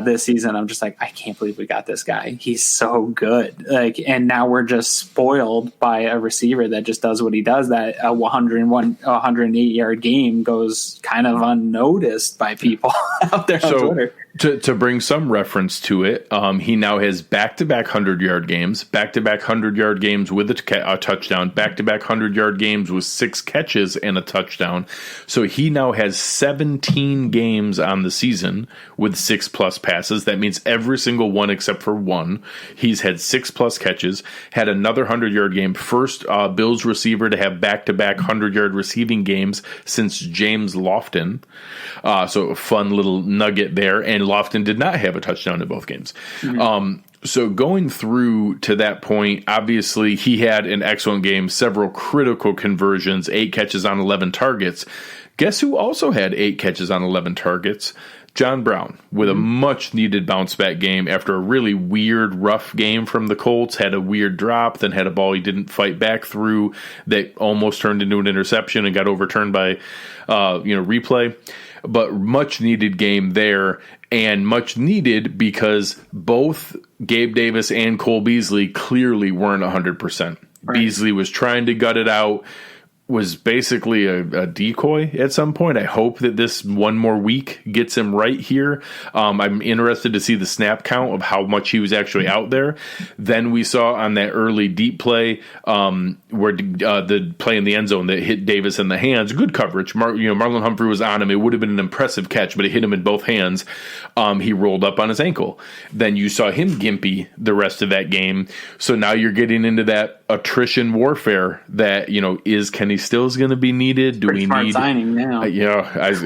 This season, I'm just like, I can't believe we got this guy. He's so good. Like, and now we're just spoiled by a receiver that just does what he does. That a 108-yard game goes kind of unnoticed by people out there on Twitter. To bring some reference to it, he now has back-to-back 100-yard games, back-to-back 100-yard games with a touchdown, back-to-back 100-yard games with 6 catches and a touchdown. So he now has 17 games on the season with 6+ passes. That means every single one except for one. He's had 6+ catches, had another 100-yard game. First Bills receiver to have back-to-back 100-yard receiving games since James Lofton. So a fun little nugget there. And Lofton did not have a touchdown in both games. Mm-hmm. So going through to that point, obviously he had an excellent game, several critical conversions, 8 catches on 11 targets. Guess who also had 8 catches on 11 targets? John Brown, with a much-needed bounce-back game after a really weird, rough game from the Colts, had a weird drop, then had a ball he didn't fight back through that almost turned into an interception and got overturned by replay. But much-needed game there, and much-needed because both Gabe Davis and Cole Beasley clearly weren't 100%. Right. Beasley was trying to gut it out, was basically a decoy at some point. I hope that this one more week gets him right here. I'm interested to see the snap count of how much he was actually out there. Then we saw on that early deep play where the play in the end zone that hit Davis in the hands, good coverage. Marlon Humphrey was on him. It would have been an impressive catch, but it hit him in both hands. He rolled up on his ankle. Then you saw him gimpy the rest of that game. So now you're getting into that attrition warfare that, is Kenny Stills going to be needed? Do we need signing now?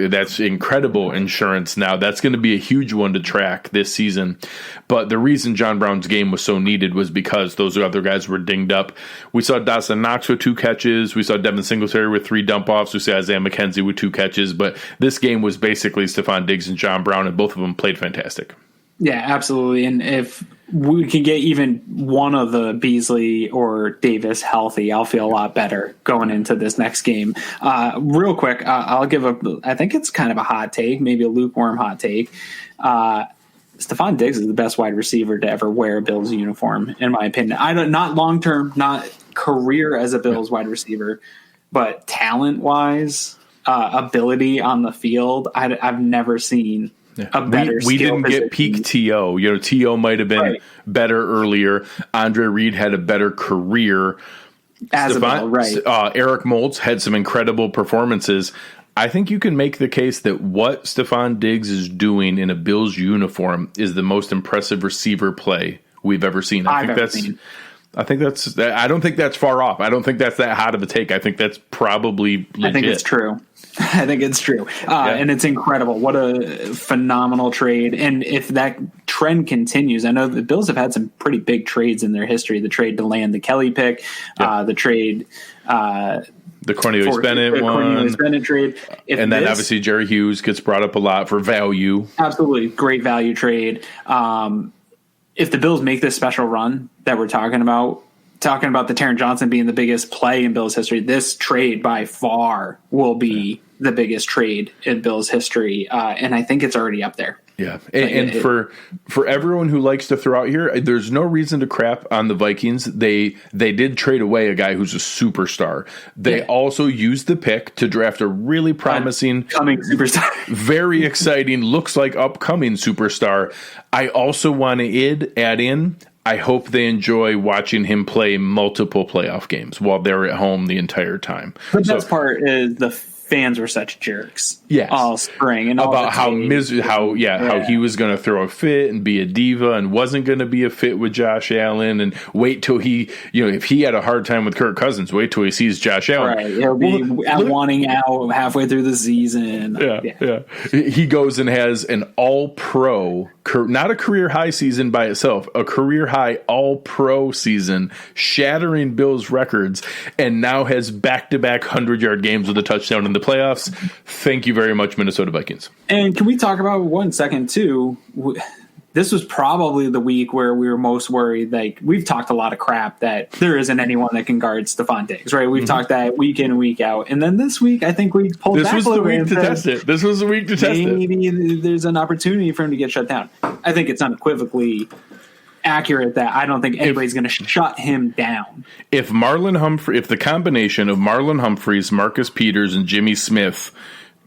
That's incredible insurance now. That's going to be a huge one to track this season. But the reason John Brown's game was so needed was because those other guys were dinged up. We saw Dawson Knox with 2 catches. We saw Devin Singletary with 3 dump-offs. We saw Isaiah McKenzie with 2 catches. But this game was basically Stefon Diggs and John Brown, and both of them played fantastic. Yeah, absolutely. And if we can get even one of the Beasley or Davis healthy, I'll feel a lot better going into this next game. Real quick, I'll give I think it's kind of a hot take, maybe a lukewarm hot take. Stefon Diggs is the best wide receiver to ever wear a Bills uniform, in my opinion. Not long-term, not career as a Bills wide receiver, but talent-wise, ability on the field, I've never seen a better we didn't get peak T.O. T.O. might have been better earlier. Andre Reed had a better career. Eric Moulds had some incredible performances. I think you can make the case that what Stefon Diggs is doing in a Bills uniform is the most impressive receiver play we've ever seen. I don't think that's far off. I don't think that's that hot of a take. I think that's probably legit. I think it's true. And it's incredible. What a phenomenal trade. And if that trend continues, I know the Bills have had some pretty big trades in their history. The trade to land the Kelly pick, the trade, the Cornelius Bennett trade. Then obviously Jerry Hughes gets brought up a lot for value. Absolutely. Great value trade. If the Bills make this special run that we're talking about the Taron Johnson being the biggest play in Bills history, this trade by far will be the biggest trade in Bills history. And I think it's already up there. Yeah. And for everyone who likes to throw out here, there's no reason to crap on the Vikings. They did trade away a guy who's a superstar. They also used the pick to draft a really promising, coming superstar, very exciting, looks like upcoming superstar. I also want to add in, I hope they enjoy watching him play multiple playoff games while they're at home the entire time. The best part is the fans were such jerks all spring and about how he was going to throw a fit and be a diva and wasn't going to be a fit with Josh Allen, and wait till he, if he had a hard time with Kirk Cousins, wait till he sees Josh Allen. Right, he'll be wanting out halfway through the season. Yeah. He goes and has an all-pro, not a career high season by itself, a career high all-pro season, shattering Bills records, and now has back-to-back 100-yard games with a touchdown in the playoffs. Thank you very much, Minnesota Vikings. And can we talk about 1 second too? This was probably the week where we were most worried. Like, we've talked a lot of crap that there isn't anyone that can guard Stefon Diggs, right? We've talked that week in and week out. And then this week, I think we pulled back a little bit. This was the week to test it. Maybe there's an opportunity for him to get shut down. I think it's unequivocally accurate that I don't think anybody's going to shut him down. If the combination of Marlon Humphreys, Marcus Peters, and Jimmy Smith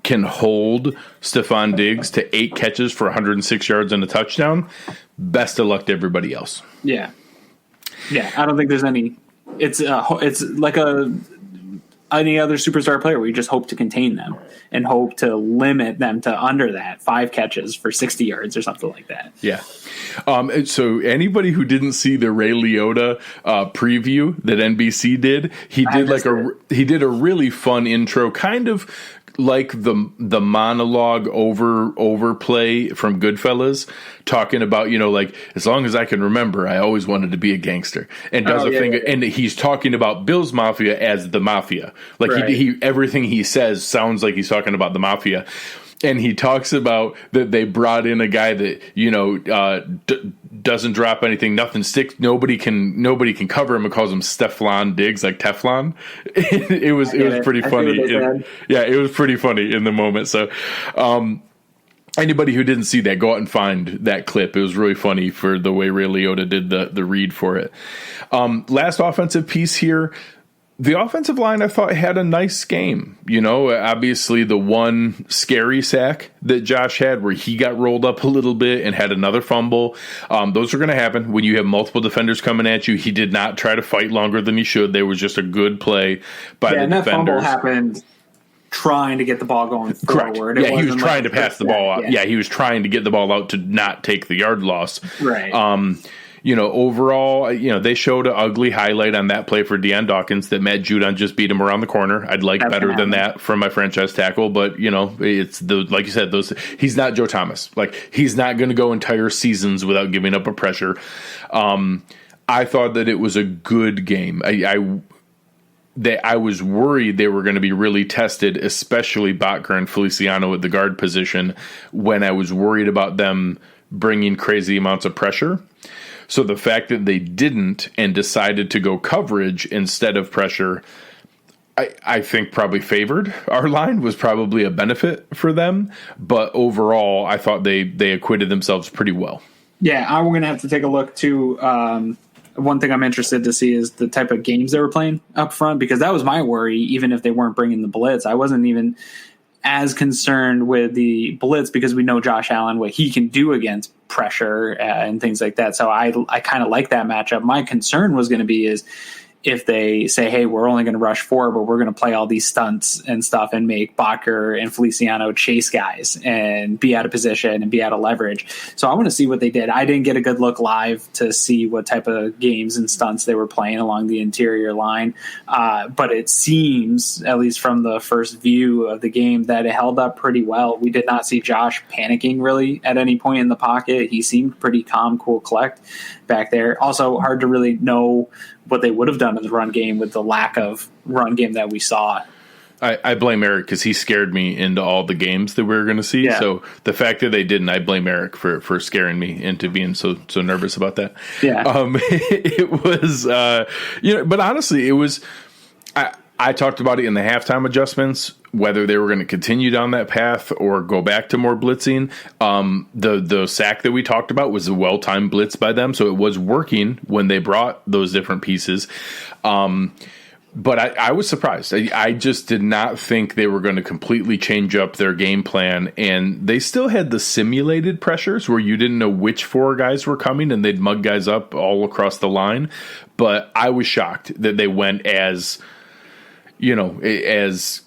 can hold Stefon Diggs to 8 catches for 106 yards and a touchdown, best of luck to everybody else. Yeah. I don't think there's any. It's like any other superstar player. We just hope to contain them and hope to limit them to under that 5 catches for 60 yards or something like that. Yeah. So anybody who didn't see the Ray Liotta preview that NBC did, he did a really fun intro, kind of like the monologue overplay from Goodfellas, talking about, like, as long as I can remember, I always wanted to be a gangster, and does and he's talking about Bill's Mafia as the Mafia. Like, right. he everything he says sounds like he's talking about the Mafia. And he talks about that they brought in a guy that, doesn't drop anything, nothing sticks, nobody can cover him, and calls him Stefon Diggs, like Teflon. It was pretty funny. It was pretty funny in the moment. So, anybody who didn't see that, go out and find that clip. It was really funny for the way Ray Liotta did the read for it. Last offensive piece here. The offensive line, I thought, had a nice game. Obviously the one scary sack that Josh had where he got rolled up a little bit and had another fumble. Those are going to happen when you have multiple defenders coming at you. He did not try to fight longer than he should. There was just a good play by the defenders. And that fumble happened trying to get the ball going forward. Correct. He was trying to pass the ball out. Yeah, he was trying to get the ball out to not take the yard loss. Right. Overall, they showed an ugly highlight on that play for Deion Dawkins that Matt Judon just beat him around the corner. I'd like better than that from my franchise tackle, but it's like you said, he's not Joe Thomas. Like, he's not going to go entire seasons without giving up a pressure. I thought that it was a good game. I was worried they were going to be really tested, especially Butker and Feliciano at the guard position, when I was worried about them bringing crazy amounts of pressure. So the fact that they didn't and decided to go coverage instead of pressure, I think probably favored our line, was probably a benefit for them. But overall, I thought they acquitted themselves pretty well. Yeah, I'm going to have to take a look too. One thing I'm interested to see is the type of games they were playing up front, because that was my worry. Even if they weren't bringing the blitz, I wasn't even as concerned with the blitz, because we know Josh Allen, what he can do against pressure and things like that. So I kind of like that matchup. My concern was going to be is if they say, hey, we're only going to rush 4, but we're going to play all these stunts and stuff and make Butker and Feliciano chase guys and be out of position and be out of leverage. So I want to see what they did. I didn't get a good look live to see what type of games and stunts they were playing along the interior line. But it seems, at least from the first view of the game, that it held up pretty well. We did not see Josh panicking really at any point in the pocket. He seemed pretty calm, cool, collect back there. Also, hard to really know what they would have done in the run game with the lack of run game that we saw. I blame Eric because he scared me into all the games that we were going to see. Yeah. So the fact that they didn't, I blame Eric for scaring me into being so nervous about that. Yeah. It was, but honestly, it was, I talked about it in the halftime adjustments, whether they were going to continue down that path or go back to more blitzing. The sack that we talked about was a well-timed blitz by them, so it was working when they brought those different pieces. But I was surprised. I just did not think they were going to completely change up their game plan. And they still had the simulated pressures where you didn't know which 4 guys were coming and they'd mug guys up all across the line. But I was shocked that they went as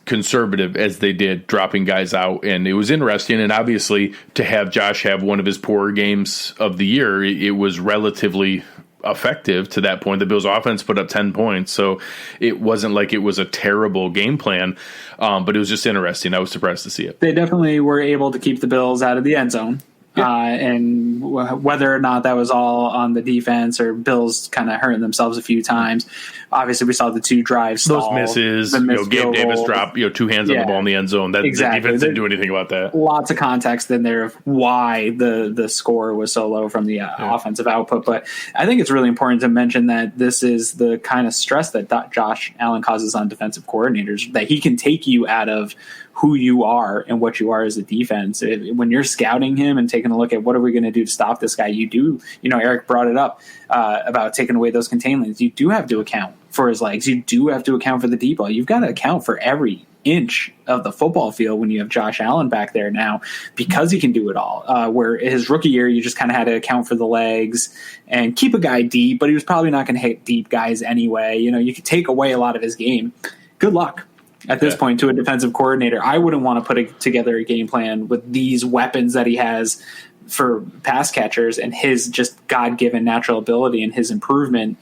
conservative as they did, dropping guys out. And it was interesting. And obviously, to have Josh have one of his poorer games of the year, it was relatively effective to that point. The Bills offense put up 10 points, so it wasn't like it was a terrible game plan, but it was just interesting. I was surprised to see it. They definitely were able to keep the Bills out of the end zone. Yeah. And whether or not that was all on the defense or Bills kind of hurting themselves a few times. Obviously, we saw the 2 drives stall. Those misses, Gabe Davis dropped 2 hands on the ball in the end zone. That exactly. The defense didn't do anything about that. Lots of context in there of why the score was so low from the offensive output. But I think it's really important to mention that this is the kind of stress that Josh Allen causes on defensive coordinators, that he can take you out of who you are and what you are as a defense. When you're scouting him and taking a look at what are we going to do to stop this guy, you do, Eric brought it up about taking away those contain lanes. You do have to account for his legs. You do have to account for the deep ball. You've got to account for every inch of the football field when you have Josh Allen back there now, because he can do it all. Where his rookie year, you just kind of had to account for the legs and keep a guy deep, but he was probably not going to hit deep guys anyway. You could take away a lot of his game. Good luck. At this point, to a defensive coordinator, I wouldn't want to put together a game plan with these weapons that he has for pass catchers and his just God-given natural ability and his improvement.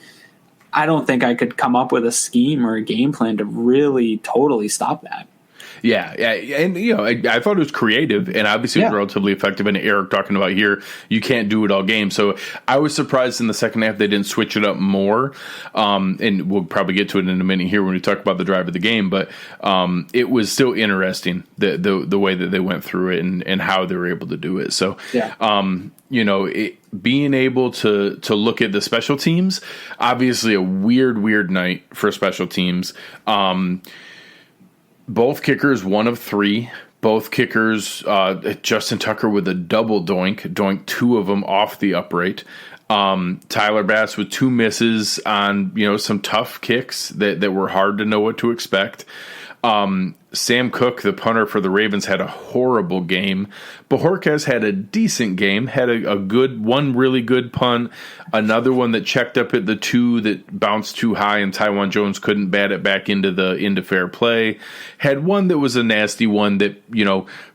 I don't think I could come up with a scheme or a game plan to really totally stop that. Yeah, and I thought it was creative and obviously it was relatively effective. And Eric talking about here, you can't do it all game. So I was surprised in the second half they didn't switch it up more. And we'll probably get to it in a minute here when we talk about the drive of the game. But it was still interesting the way that they went through it and how they were able to do it. So being able to look at the special teams, obviously a weird night for special teams. Both kickers, 1 of 3. Both kickers, Justin Tucker with a double doink 2 of them off the upright. Tyler Bass with 2 misses on some tough kicks that were hard to know what to expect. Sam Cook, the punter for the Ravens, had a horrible game. Bojorquez had a decent game, had one really good punt, another one that checked up at the 2 that bounced too high, and Tywan Jones couldn't bat it back into fair play. Had one that was a nasty one that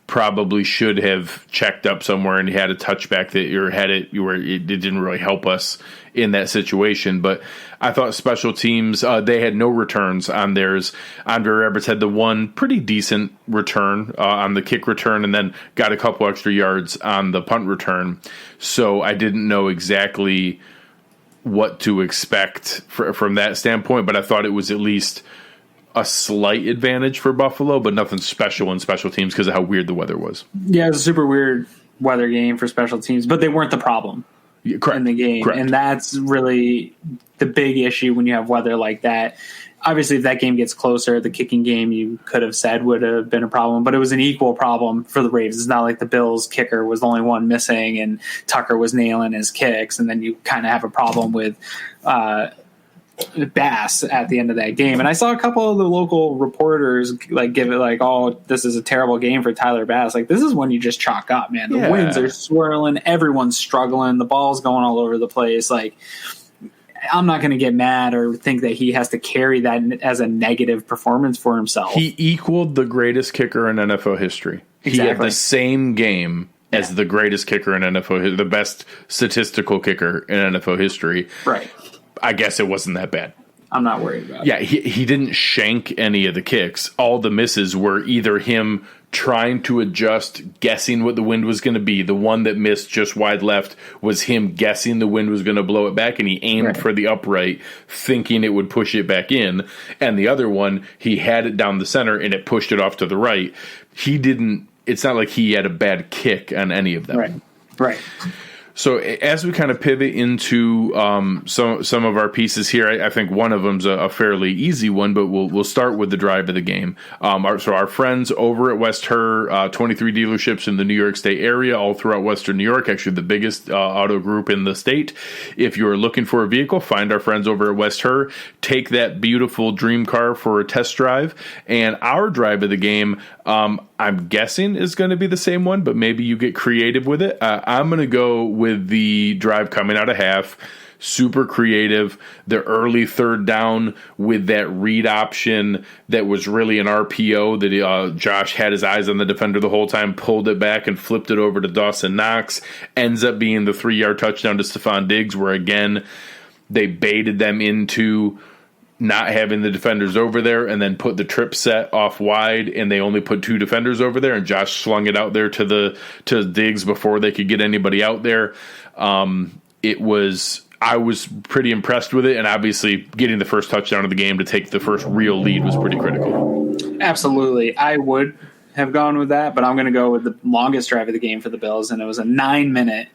probably should have checked up somewhere, and he had a touchback where it didn't really help us in that situation. But I thought special teams, they had no returns on theirs. Andre Roberts had the one pretty decent return on the kick return and then got a couple extra yards on the punt return. So I didn't know exactly what to expect from that standpoint, but I thought it was at least a slight advantage for Buffalo, but nothing special in special teams because of how weird the weather was. Yeah, it was a super weird weather game for special teams, but they weren't the problem. In the game. Correct. And that's really the big issue when you have weather like that. Obviously, if that game gets closer, the kicking game you could have said would have been a problem, but it was an equal problem for the Ravens. It's not like the Bills kicker was the only one missing and Tucker was nailing his kicks, and then you kind of have a problem with Bass at the end of that game. And I saw a couple of the local reporters give it oh, this is a terrible game for Tyler Bass. This is when you just chalk up, man. The winds are swirling, everyone's struggling, the ball's going all over the place. I'm not going to get mad or think that he has to carry that as a negative performance for himself. He equaled the greatest kicker in NFL history. Exactly. He had the same game as the greatest kicker in NFL history, the best statistical kicker in NFL history. Right. I guess it wasn't that bad. I'm not worried about it. Yeah, he didn't shank any of the kicks. All the misses were either him trying to adjust, guessing what the wind was going to be. The one that missed just wide left was him guessing the wind was going to blow it back, and he aimed for the upright, thinking it would push it back in. And the other one, he had it down the center, and it pushed it off to the right. He didn't – it's not like he had a bad kick on any of them. Right. So as we kind of pivot into some of our pieces here, I think one of them's a fairly easy one, but we'll start with the drive of the game. Our friends over at West Her, 23 dealerships in the New York State area, all throughout Western New York, actually the biggest auto group in the state. If you're looking for a vehicle, find our friends over at West Her. Take that beautiful dream car for a test drive. And our drive of the game, I'm guessing is going to be the same one, but maybe you get creative with it. I'm going to go with the drive coming out of half. Super creative. The early third down with that read option that was really an RPO that Josh had his eyes on the defender the whole time, pulled it back and flipped it over to Dawson Knox. Ends up being the 3-yard touchdown to Stefon Diggs, where again, they baited them into not having the defenders over there and then put the trip set off wide, and they only put 2 defenders over there, and Josh slung it out there to Diggs before they could get anybody out there. I was pretty impressed with it, and obviously getting the first touchdown of the game to take the first real lead was pretty critical. Absolutely. I would have gone with that, but I'm going to go with the longest drive of the game for the Bills, and it was a 9-minute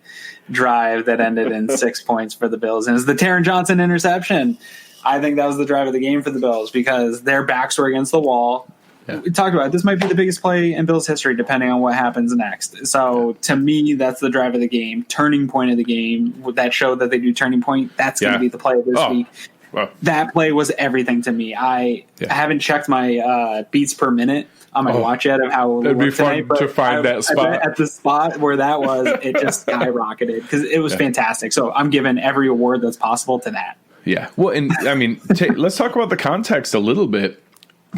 drive that ended in 6 points for the Bills, and it's the Taron Johnson interception. I think that was the drive of the game for the Bills because their backs were against the wall. Yeah. We talked about it. This might be the biggest play in Bills history, depending on what happens next. So, to me, that's the drive of the game, turning point of the game. That showed that they do turning point. That's going to be the play of this week. Wow. That play was everything to me. I haven't checked my beats per minute on my watch yet of how it'd be fun to find that spot. At the spot where that was, it just skyrocketed because it was fantastic. So, I'm giving every award that's possible to that. Yeah. Well, and I mean, let's talk about the context a little bit.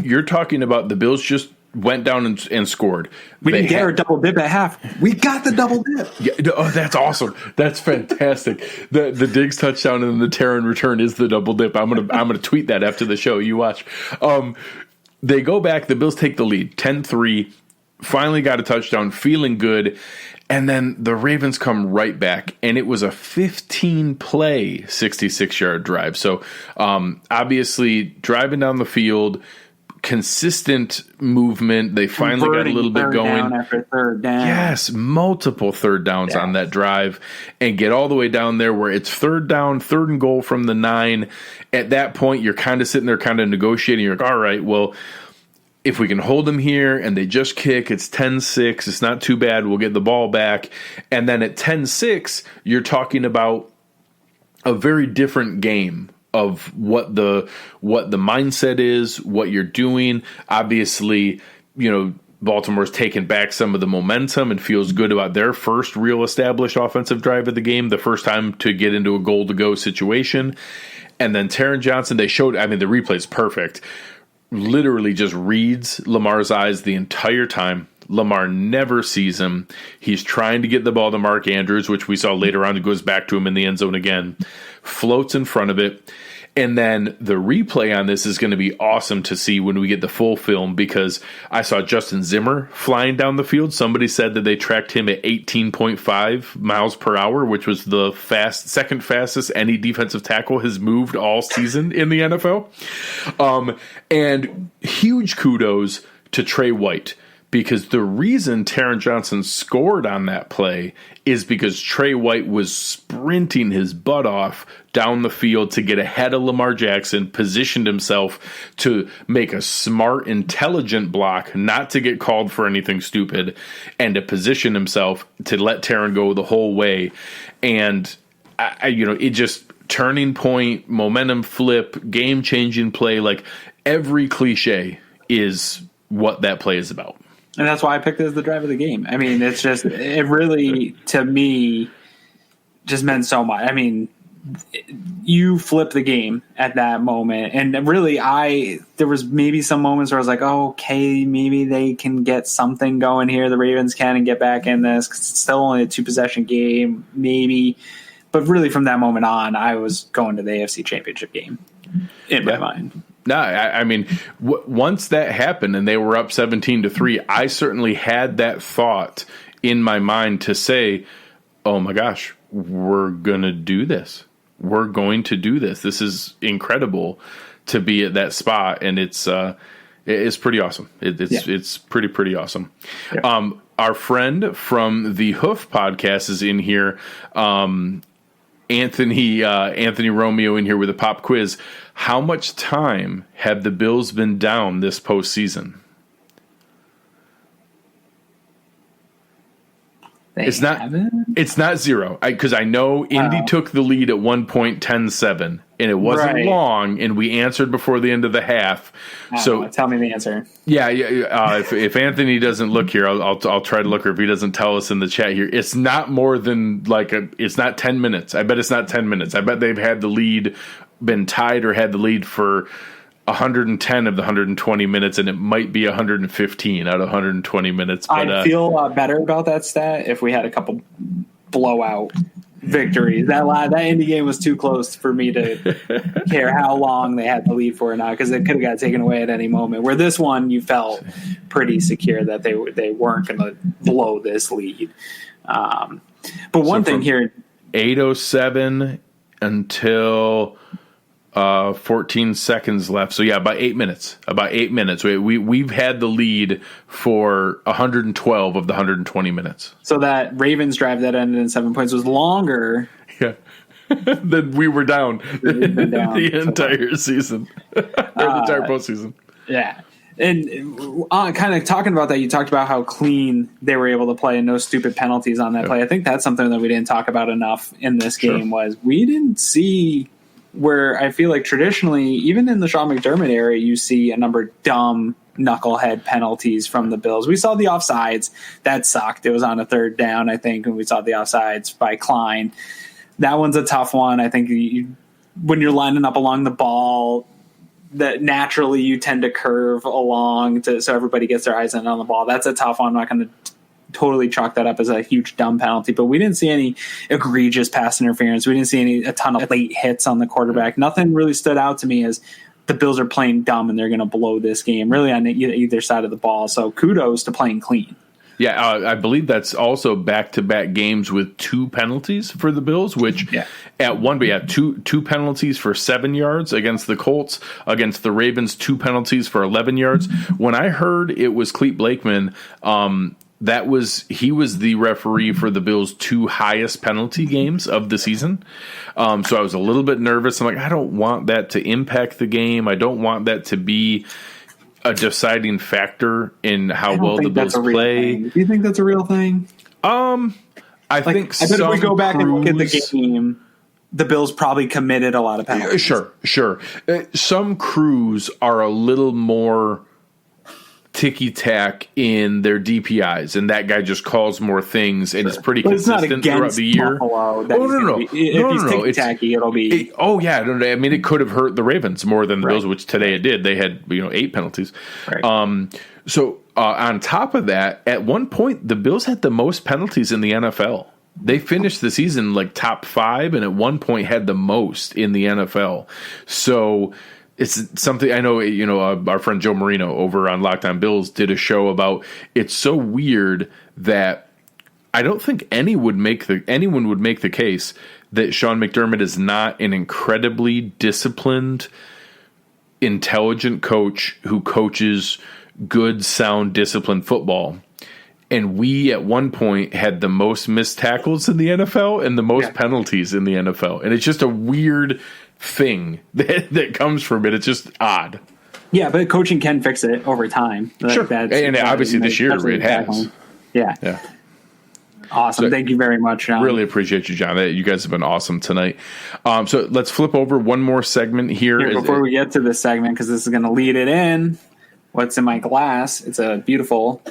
You're talking about the Bills just went down and scored. We didn't get our double dip at half. We got the double dip. Yeah, oh, that's awesome. That's fantastic. The Diggs touchdown and the Taron return is the double dip. I'm gonna tweet that after the show. You watch. They go back. The Bills take the lead, 10-3. Finally got a touchdown, feeling good. And then the Ravens come right back, and it was a 15-play, 66-yard drive. So, obviously, driving down the field, consistent movement. They finally got a little bit going. Down after third down. Yes, multiple third downs on that drive, and get all the way down there where it's third down, 3rd and goal from the 9. At that point, you're kind of sitting there kind of negotiating. You're like, all right, well, if we can hold them here and they just kick, it's 10-6. It's not too bad. We'll get the ball back. And then at 10-6, you're talking about a very different game of what the mindset is, what you're doing. Obviously, Baltimore's taken back some of the momentum and feels good about their first real established offensive drive of the game, the first time to get into a goal-to-go situation. And then Taron Johnson, they showed, I mean, the replay is perfect. Literally just reads Lamar's eyes the entire time. Lamar never sees him. He's trying to get the ball to Mark Andrews, which we saw later on. It goes back to him in the end zone again. Floats in front of it. And then the replay on this is going to be awesome to see when we get the full film, because I saw Justin Zimmer flying down the field. Somebody said that they tracked him at 18.5 miles per hour, which was the second fastest any defensive tackle has moved all season in the NFL. And huge kudos to Trey White, because the reason Taron Johnson scored on that play is because Trey White was sprinting his butt off down the field to get ahead of Lamar Jackson, positioned himself to make a smart, intelligent block, not to get called for anything stupid, and to position himself to let Taron go the whole way. And, it just turning point, momentum flip, game-changing play, like every cliche is what that play is about. And that's why I picked it as the drive of the game. I mean, it really, to me, just meant so much. I mean, you flip the game at that moment. And really, there was maybe some moments where I was like, oh, okay, maybe they can get something going here. The Ravens can and get back in this, because it's still only a 2-possession game, maybe. But really, from that moment on, I was going to the AFC Championship game in my mind. No, I mean, once that happened and they were up 17-3, I certainly had that thought in my mind to say, oh my gosh, we're going to do this. We're going to do this. This is incredible to be at that spot. And it's pretty awesome. It's pretty awesome. Yeah. our friend from the Hoof podcast is in here. Anthony Romeo in here with a pop quiz. How much time have the Bills been down this postseason? It's not zero, because I know Indy took the lead at 1 point 10-7, and it wasn't long, and we answered before the end of the half. So tell me the answer. Yeah. If Anthony doesn't look here, I'll try to look, or if he doesn't tell us in the chat here, it's not more than it's not 10 minutes. I bet it's not 10 minutes. I bet they've had the lead, been tied, or had the lead for 110 of the 120 minutes, and it might be 115 out of 120 minutes. But I'd feel a lot better about that stat if we had a couple blowout victories. That Indy game was too close for me to care how long they had the lead for or not, because it could have got taken away at any moment. Where this one, you felt pretty secure that they weren't going to blow this lead. But one thing here, 8:07 until 14 seconds left. So yeah, about 8 minutes. We've had the lead for 112 of the 120 minutes. So that Ravens drive that ended in 7 points was longer. Yeah. Then we were down the entire season, or the entire postseason. Yeah. And kind of talking about that, you talked about how clean they were able to play and no stupid penalties on that play. I think that's something that we didn't talk about enough in this game. Was we didn't see, where I feel like traditionally, even in the Sean McDermott era, you see a number of dumb knucklehead penalties from the Bills. We saw the offsides. That sucked. It was on a third down, I think, and we saw the offsides by Klein. That one's a tough one. I think when you're lining up along the ball, that naturally you tend to curve along so everybody gets their eyes in on the ball. That's a tough one. I'm not going to totally chalk that up as a huge dumb penalty, but we didn't see any egregious pass interference. We didn't see a ton of late hits on the quarterback. Nothing really stood out to me as the Bills are playing dumb and they're going to blow this game really on either side of the ball. So kudos to playing clean. Yeah, I believe that's also back-to-back games with 2 penalties for the Bills, which at one, but yeah, two penalties for 7 yards against the Colts, against the Ravens, 2 penalties for 11 yards. When I heard it was Clete Blakeman, he was the referee for the Bills' 2 highest penalty games of the season. So I was a little bit nervous. I'm like, I don't want that to impact the game. I don't want that to be a deciding factor in how well the Bills play. Do you think that's a real thing? I think I bet if we go back and look at the game, the Bills probably committed a lot of penalties. Sure. Some crews are a little more ticky-tack in their DPIs, and that guy just calls more things, and it's pretty consistent throughout the year. No. If he's ticky-tacky, it'll be... I mean, it could have hurt the Ravens more than the Bills, which today it did. They had 8 penalties. Right. So on top of that, at one point, the Bills had the most penalties in the NFL. They finished the season like top 5, and at one point had the most in the NFL. So... it's something I know, our friend Joe Marino over on Locked On Bills did a show about. It's so weird that I don't think anyone would make the case that Sean McDermott is not an incredibly disciplined, intelligent coach who coaches good, sound, disciplined football. And we, at one point, had the most missed tackles in the NFL and the most penalties in the NFL. And it's just a weird thing that comes from it. It's just odd. Yeah, but coaching can fix it over time. Sure. And obviously this year it has. Yeah. Awesome. So, thank you very much, John. Really appreciate you, John. You guys have been awesome tonight. So let's flip over one more segment here. Before we get to this segment, because this is going to lead it in, what's in my glass? It's a beautiful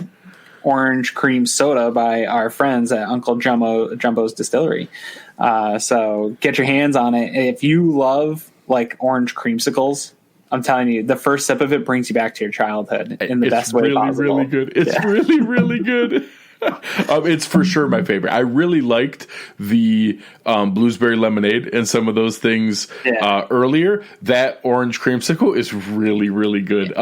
orange cream soda by our friends at Uncle Jumbo's Distillery. So get your hands on it. If you love like orange creamsicles, I'm telling you, the first sip of it brings you back to your childhood in the best way possible. It's really good. It's really, really good. It's for sure my favorite. I really liked the blueberry lemonade and some of those things earlier. That orange creamsicle is really, really good.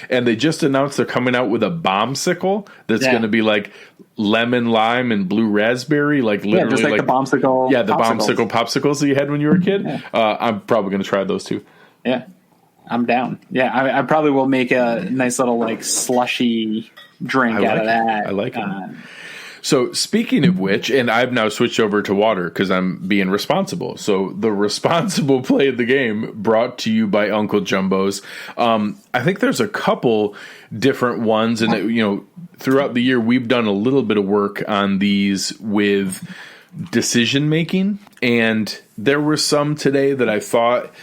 And they just announced they're coming out with a bombsicle that's going to be like lemon, lime, and blue raspberry. Like literally, just like the bombsicle. Yeah, the bombsicle popsicles that you had when you were a kid. Yeah. I'm probably going to try those too. Yeah, I'm down. Yeah, I probably will make a nice little like slushy drink out of that. I like it. So speaking of which, and I've now switched over to water because I'm being responsible. So the responsible play of the game brought to you by Uncle Jumbo's. I think there's a couple different ones, and throughout the year we've done a little bit of work on these with decision making, and there were some today that I thought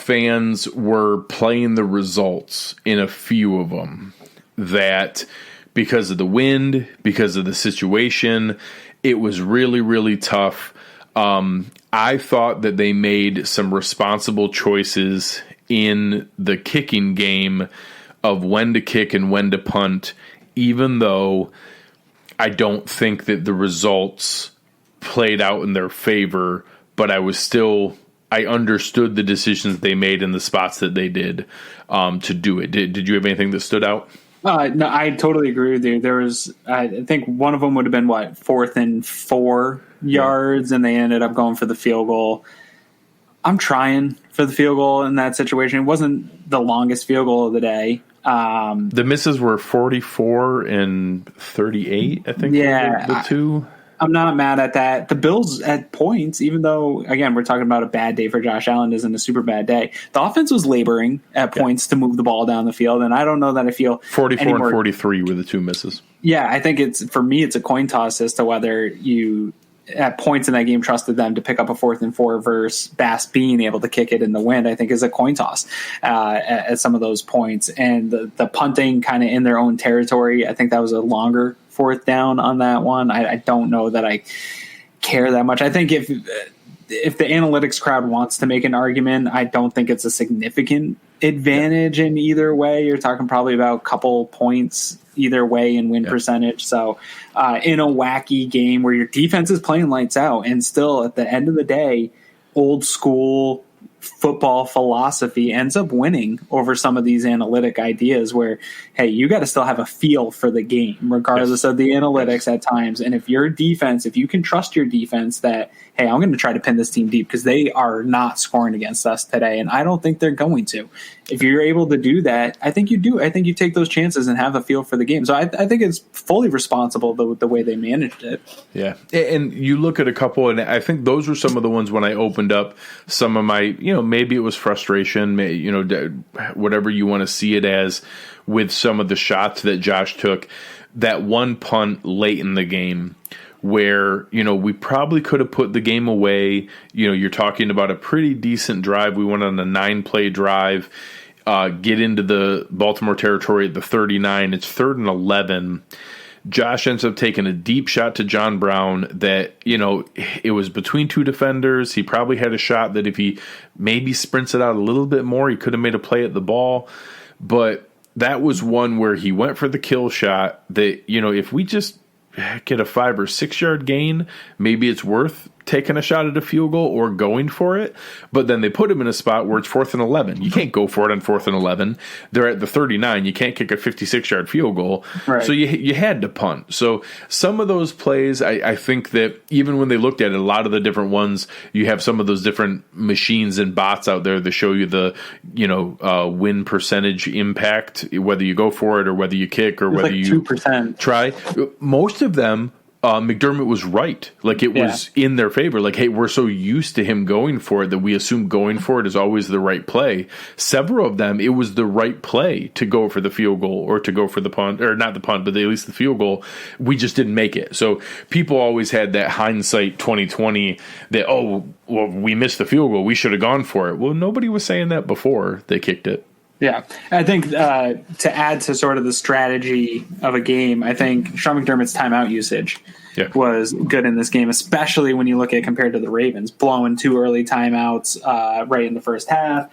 fans were playing the results in a few of them that. Because of the wind, because of the situation, it was really, really tough. I thought that they made some responsible choices in the kicking game of when to kick and when to punt, even though I don't think that the results played out in their favor, but I understood the decisions they made in the spots that they did to do it. Did you have anything that stood out? No, I totally agree with you. There was, I think one of them would have been 4th and 4 yards, and they ended up going for the field goal. I'm trying for the field goal in that situation. It wasn't the longest field goal of the day. The misses were 44 and 38, I think. Yeah, the two. I'm not mad at that. The Bills at points, even though, again, we're talking about a bad day for Josh Allen, isn't a super bad day. The offense was laboring at points to move the ball down the field, and I don't know that I feel 44 and 43 were the two misses. Yeah, I think for me, it's a coin toss as to whether you, at points in that game, trusted them to pick up a 4th and 4 versus Bass being able to kick it in the wind. I think is a coin toss at some of those points. And the punting kind of in their own territory, I think that was a longer 4th down on that one. I don't know that I care that much. I think if the analytics crowd wants to make an argument, I don't think it's a significant advantage in either way. You're talking probably about a couple points either way in win percentage. So in a wacky game where your defense is playing lights out, and still at the end of the day, old school football philosophy ends up winning over some of these analytic ideas where, hey, you got to still have a feel for the game regardless of the analytics at times. And if your defense, if you can trust your defense that, hey, I'm going to try to pin this team deep because they are not scoring against us today, and I don't think they're going to. If you're able to do that, I think you do. I think you take those chances and have a feel for the game. So I think it's fully responsible the way they managed it. Yeah. And you look at a couple, and I think those were some of the ones when I opened up some of my, maybe it was frustration, whatever you want to see it as, with some of the shots that Josh took. That one punt late in the game where, we probably could have put the game away. You're talking about a pretty decent drive. We went on a 9-play drive, get into the Baltimore territory at the 39. It's 3rd and 11. Josh ends up taking a deep shot to John Brown that, it was between two defenders. He probably had a shot that if he maybe sprints it out a little bit more, he could have made a play at the ball. But that was one where he went for the kill shot that, if we just get a 5 or 6 yard gain, maybe it's worth taking a shot at a field goal or going for it. But then they put him in a spot where it's 4th and 11. You can't go for it on 4th and 11. They're at the 39. You can't kick a 56-yard field goal. Right. So you had to punt. So some of those plays, I think that even when they looked at it, a lot of the different ones, you have some of those different machines and bots out there that show you the win percentage impact, whether you go for it or whether you kick or whether you 2%. Try. Most of them, McDermott was right. Like, it was in their favor. Like, hey, we're so used to him going for it that we assume going for it is always the right play. Several of them, it was the right play to go for the field goal or to go for the punt, or not the punt, but at least the field goal. We just didn't make it. So people always had that hindsight 2020 that, we missed the field goal. We should have gone for it. Well, nobody was saying that before they kicked it. Yeah, I think to add to sort of the strategy of a game, I think Sean McDermott's timeout usage was good in this game, especially when you look at it compared to the Ravens, blowing 2 early timeouts right in the first half.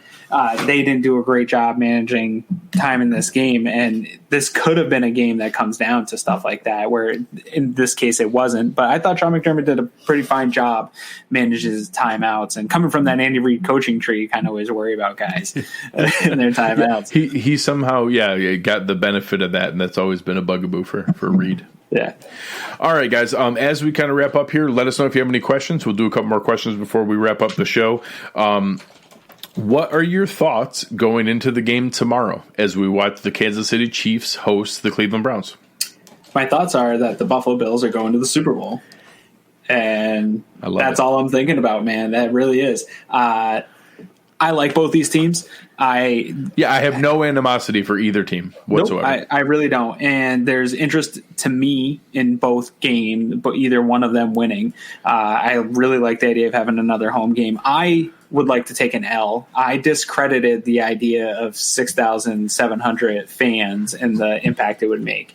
They didn't do a great job managing time in this game, and this could have been a game that comes down to stuff like that, where in this case it wasn't. But I thought Sean McDermott did a pretty fine job managing his timeouts. And coming from that Andy Reid coaching tree, you kind of always worry about guys and their timeouts. He somehow, got the benefit of that, and that's always been a bugaboo for Reid. Yeah. All right, guys. As we kind of wrap up here, let us know if you have any questions. We'll do a couple more questions before we wrap up the show. What are your thoughts going into the game tomorrow as we watch the Kansas City Chiefs host the Cleveland Browns? My thoughts are that the Buffalo Bills are going to the Super Bowl. And that's all I'm thinking about, man. That really is. I like both these teams. I have no animosity for either team whatsoever. Nope, I really don't. And there's interest to me in both games, but either one of them winning. I really like the idea of having another home game. I would like to take an L. I discredited the idea of 6,700 fans and the impact it would make.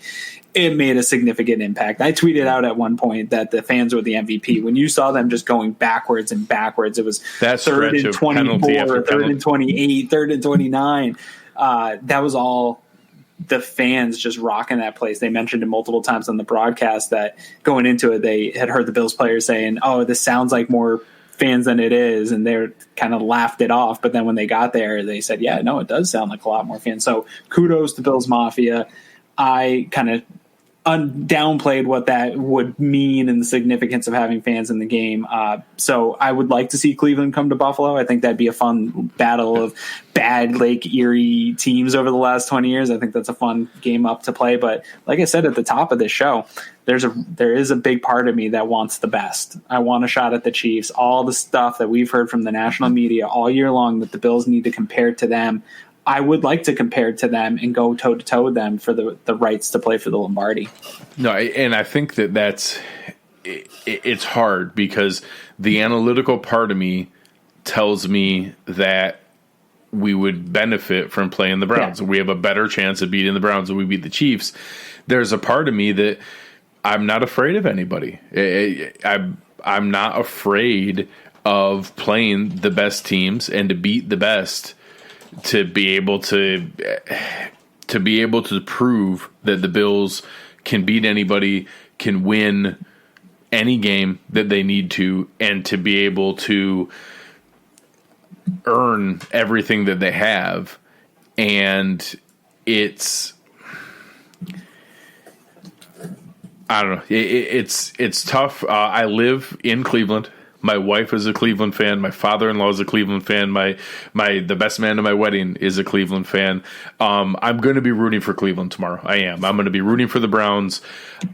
It made a significant impact. I tweeted out at one point that the fans were the MVP. When you saw them just going backwards and backwards, it was that 3rd and 24, 3rd and 28, 3rd and 29. That was all the fans just rocking that place. They mentioned it multiple times on the broadcast that going into it, they had heard the Bills players saying, "Oh, this sounds like more fans than it is," and they kind of laughed it off. But then when they got there, they said, "Yeah, no, it does sound like a lot more fans." So kudos to Bills Mafia. I kind of downplayed what that would mean and the significance of having fans in the game. So I would like to see Cleveland come to Buffalo. I think that'd be a fun battle of bad Lake Erie teams over the last 20 years. I think that's a fun game up to play. But like I said at the top of this show, there is a big part of me that wants the best. I want a shot at the Chiefs. All the stuff that we've heard from the national media all year long that the Bills need to compare to them, I would like to compare to them and go toe-to-toe with them for the rights to play for the Lombardi. No, and I think it's hard because the analytical part of me tells me that we would benefit from playing the Browns. Yeah. We have a better chance of beating the Browns when we beat the Chiefs. There's a part of me that I'm not afraid of anybody. I'm not afraid of playing the best teams and to beat the best. To be able to prove that the Bills can beat anybody, can win any game that they need to, and to be able to earn everything that they have. And it's, I don't know, it's tough. I live in Cleveland. My wife is a Cleveland fan. My father-in-law is a Cleveland fan. The best man at my wedding is a Cleveland fan. I'm going to be rooting for Cleveland tomorrow. I am. I'm going to be rooting for the Browns.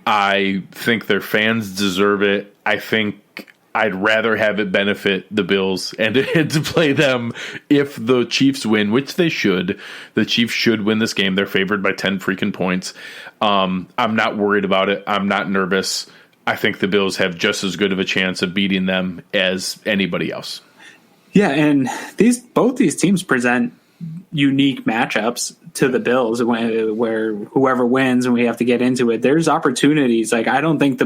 I think their fans deserve it. I think I'd rather have it benefit the Bills and to play them if the Chiefs win, which they should. The Chiefs should win this game. They're favored by 10 freaking points. I'm not worried about it. I'm not nervous. I think the Bills have just as good of a chance of beating them as anybody else. Yeah, and both these teams present unique matchups to the Bills where whoever wins, and we have to get into it, there's opportunities. Like, I don't think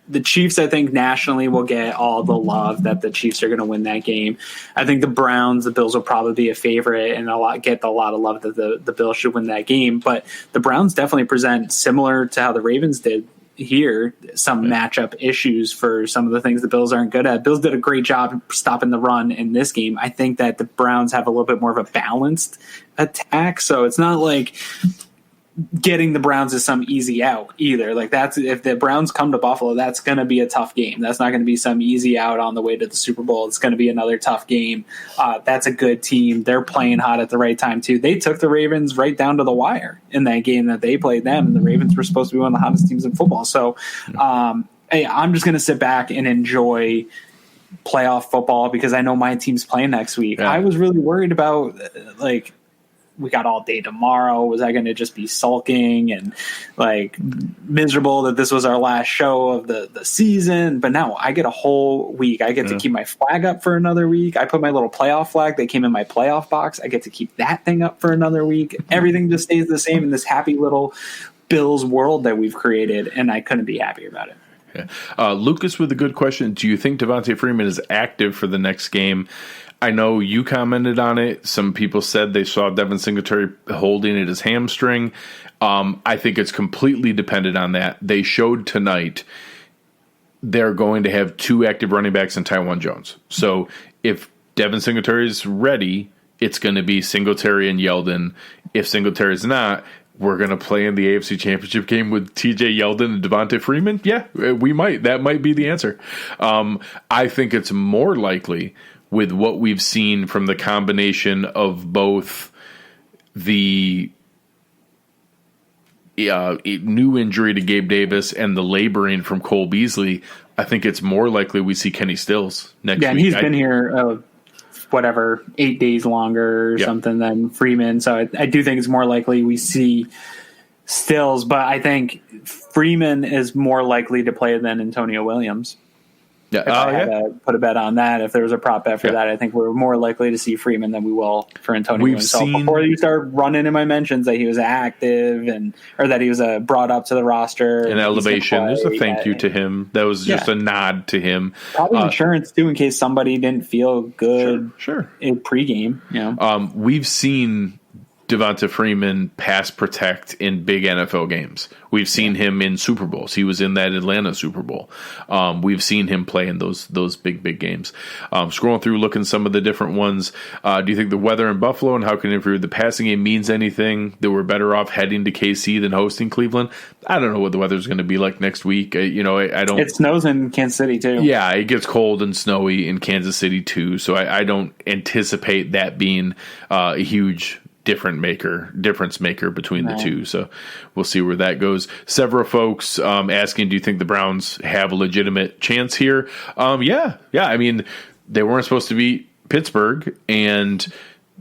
the Chiefs, I think nationally will get all the love that the Chiefs are going to win that game. I think the Bills will probably be a favorite and get a lot of love that the Bills should win that game. But the Browns definitely present, similar to how the Ravens did here, some matchup issues for some of the things the Bills aren't good at. Bills did a great job stopping the run in this game. I think that the Browns have a little bit more of a balanced attack, so it's not like getting the Browns is some easy out either. Like, that's, if the Browns come to Buffalo, that's going to be a tough game. That's not going to be some easy out on the way to the Super Bowl. It's going to be another tough game. That's a good team. They're playing hot at the right time too. They took the Ravens right down to the wire in that game that they played them, and the Ravens were supposed to be one of the hottest teams in football. So hey, I'm just going to sit back and enjoy playoff football because I know my team's playing next week. Yeah. I was really worried about, like, we got all day tomorrow. Was I going to just be sulking and like miserable that this was our last show of the season? But now I get a whole week. I get to keep my flag up for another week. I put my little playoff flag that came in my playoff box. I get to keep that thing up for another week. Everything just stays the same in this happy little Bills world that we've created, and I couldn't be happier about it. Yeah. Lucas with a good question. Do you think Devontae Freeman is active for the next game? I know you commented on it. Some people said they saw Devin Singletary holding at his hamstring. I think it's completely dependent on that. They showed tonight they're going to have two active running backs in Tywan Jones. So if Devin Singletary is ready, it's going to be Singletary and Yeldon. If Singletary is not, we're going to play in the AFC Championship game with TJ Yeldon and Devontae Freeman? Yeah, we might. That might be the answer. I think it's more likely with what we've seen from the combination of both the new injury to Gabe Davis and the laboring from Cole Beasley, I think it's more likely we see Kenny Stills next week. Yeah, and he's been here, 8 days longer or something than Freeman. So I do think it's more likely we see Stills, but I think Freeman is more likely to play than Antonio Williams. Yeah, if I had to put a bet on that, if there was a prop bet for that, I think we're more likely to see Freeman than we will for Antonio Williams. So before you start running in my mentions that he was active or that he was brought up to the roster. An elevation. There's a thank you to him. That was just a nod to him. Probably insurance, too, in case somebody didn't feel good in pregame. We've seen Devonta Freeman pass protect in big NFL games. We've seen him in Super Bowls. He was in that Atlanta Super Bowl. We've seen him play in those big games. Scrolling through, looking some of the different ones. Do you think the weather in Buffalo and how can it improve the passing game means anything? That we're better off heading to KC than hosting Cleveland? I don't know what the weather's going to be like next week. I don't. It snows in Kansas City too. Yeah, it gets cold and snowy in Kansas City too. So I don't anticipate that being a huge difference maker between the two. So we'll see where that goes. Several folks asking, do you think the Browns have a legitimate chance here? Yeah. I mean, they weren't supposed to beat Pittsburgh, and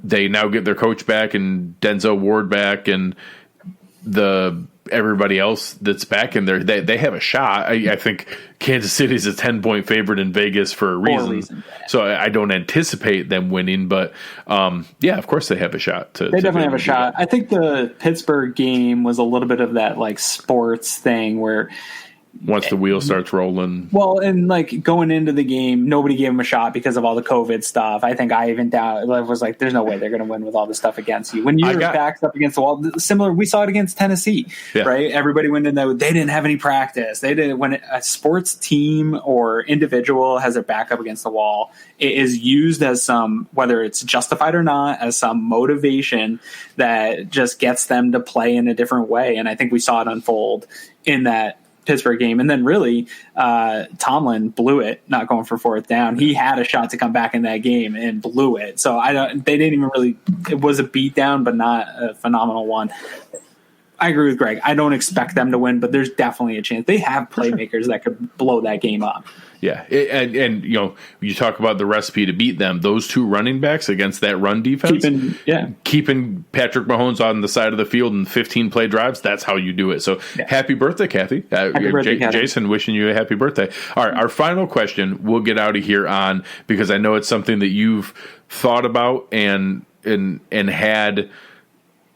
they now get their coach back and Denzel Ward back and everybody else that's back in there. They have a shot. I think Kansas City's a 10-point favorite in Vegas for a reason. So I don't anticipate them winning, but of course they have a shot. They definitely have a shot. I think the Pittsburgh game was a little bit of that like sports thing where once the wheel starts rolling. Well, and like going into the game, nobody gave him a shot because of all the COVID stuff. I think I even was like, there's no way they're going to win with all this stuff against you. When you're backed up against the wall, similar, we saw it against Tennessee, right? Everybody went in there. They didn't have any practice. They didn't. When a sports team or individual has their back up against the wall, it is used as some, whether it's justified or not, as some motivation that just gets them to play in a different way. And I think we saw it unfold in that Pittsburgh game. And then really Tomlin blew it, not going for fourth down. He had a shot to come back in that game and blew it. So they didn't even really, it was a beatdown, but not a phenomenal one. I agree with Greg. I don't expect them to win, but there's definitely a chance. They have playmakers that could blow that game up. Yeah, and you talk about the recipe to beat them. Those two running backs against that run defense, keeping Patrick Mahomes on the side of the field in 15-play drives. That's how you do it. So happy birthday, Kathy. Happy birthday, Kathy. Jason, wishing you a happy birthday. All right, our final question. We'll get out of here on, because I know it's something that you've thought about and had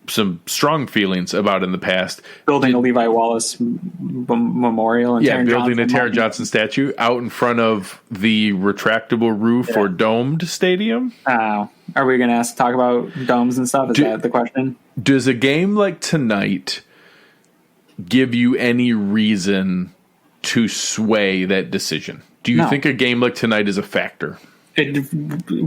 some strong feelings about in the past. Building a Levi Wallace memorial. And building a Taron Johnson statue out in front of the retractable roof or domed stadium. Are we going to talk about domes and stuff? Is that the question? Does a game like tonight give you any reason to sway that decision? Do you think a game like tonight is a factor? It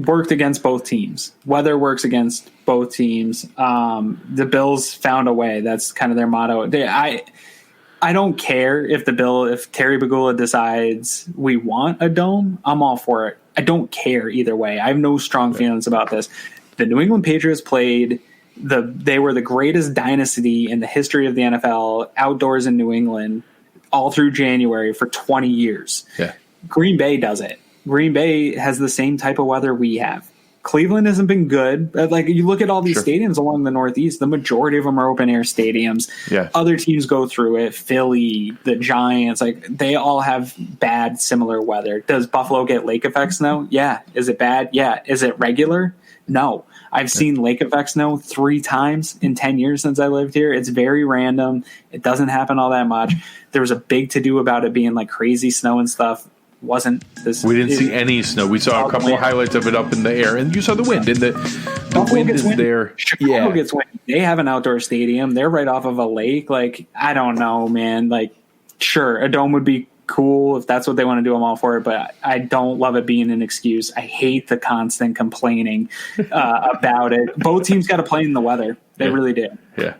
worked against both teams. Weather works against both teams. The Bills found a way. That's kind of their motto. I don't care if Terry Bagula decides we want a dome. I'm all for it. I don't care either way. I have no strong feelings about this. The New England Patriots they were the greatest dynasty in the history of the NFL outdoors in New England all through January for 20 years. Yeah. Green Bay does it. Green Bay has the same type of weather we have. Cleveland hasn't been good. Like, you look at all these stadiums along the Northeast, the majority of them are open air stadiums. Yeah. Other teams go through it. Philly, the Giants, like, they all have bad, similar weather. Does Buffalo get lake effect snow? Yeah. Is it bad? Yeah. Is it regular? No. I've seen lake effect snow 3 times in 10 years since I lived here. It's very random. It doesn't happen all that much. There was a big to-do about it being like crazy snow and stuff. We didn't see any snow. We saw a couple of highlights of it up in the air, and you saw the wind. And the wind is there. Chicago gets windy. They have an outdoor stadium. They're right off of a lake. Like, I don't know, man. Like, sure, a dome would be cool if that's what they want to do. I'm all for it, but I don't love it being an excuse. I hate the constant complaining about it. Both teams got to play in the weather. They really do. Yeah.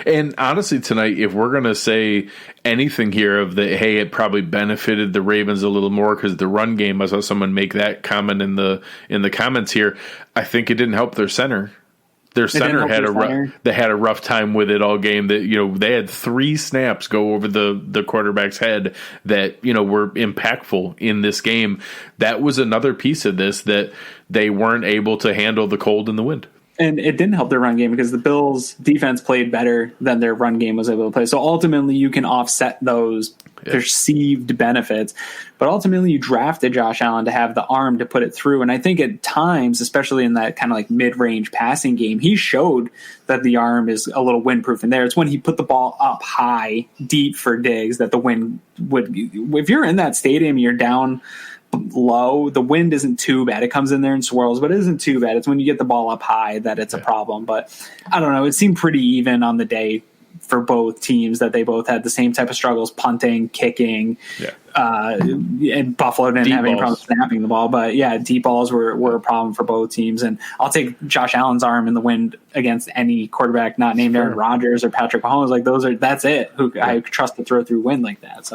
And honestly, tonight, if we're going to say anything here of the, hey, it probably benefited the Ravens a little more because the run game, I saw someone make that comment in the comments here. I think it didn't help their center. Their center had a rough time with it all game. That they had 3 snaps go over the quarterback's head that were impactful in this game. That was another piece of this that they weren't able to handle the cold and the wind. And it didn't help their run game because the Bills' defense played better than their run game was able to play. So ultimately, you can offset those perceived benefits. But ultimately, you drafted Josh Allen to have the arm to put it through. And I think at times, especially in that kind of like mid-range passing game, he showed that the arm is a little windproof in there. It's when he put the ball up high, deep for Diggs, that the wind would – if you're in that stadium, you're down – low, the wind isn't too bad. It comes in there and swirls, but it isn't too bad. It's when you get the ball up high that it's a problem. But I don't know. It seemed pretty even on the day for both teams, that they both had the same type of struggles, punting, kicking, and Buffalo didn't have any problem snapping the ball. But deep balls were a problem for both teams. And I'll take Josh Allen's arm in the wind against any quarterback not named Aaron Rodgers or Patrick Mahomes. Like that's it. I trust to throw through wind like that.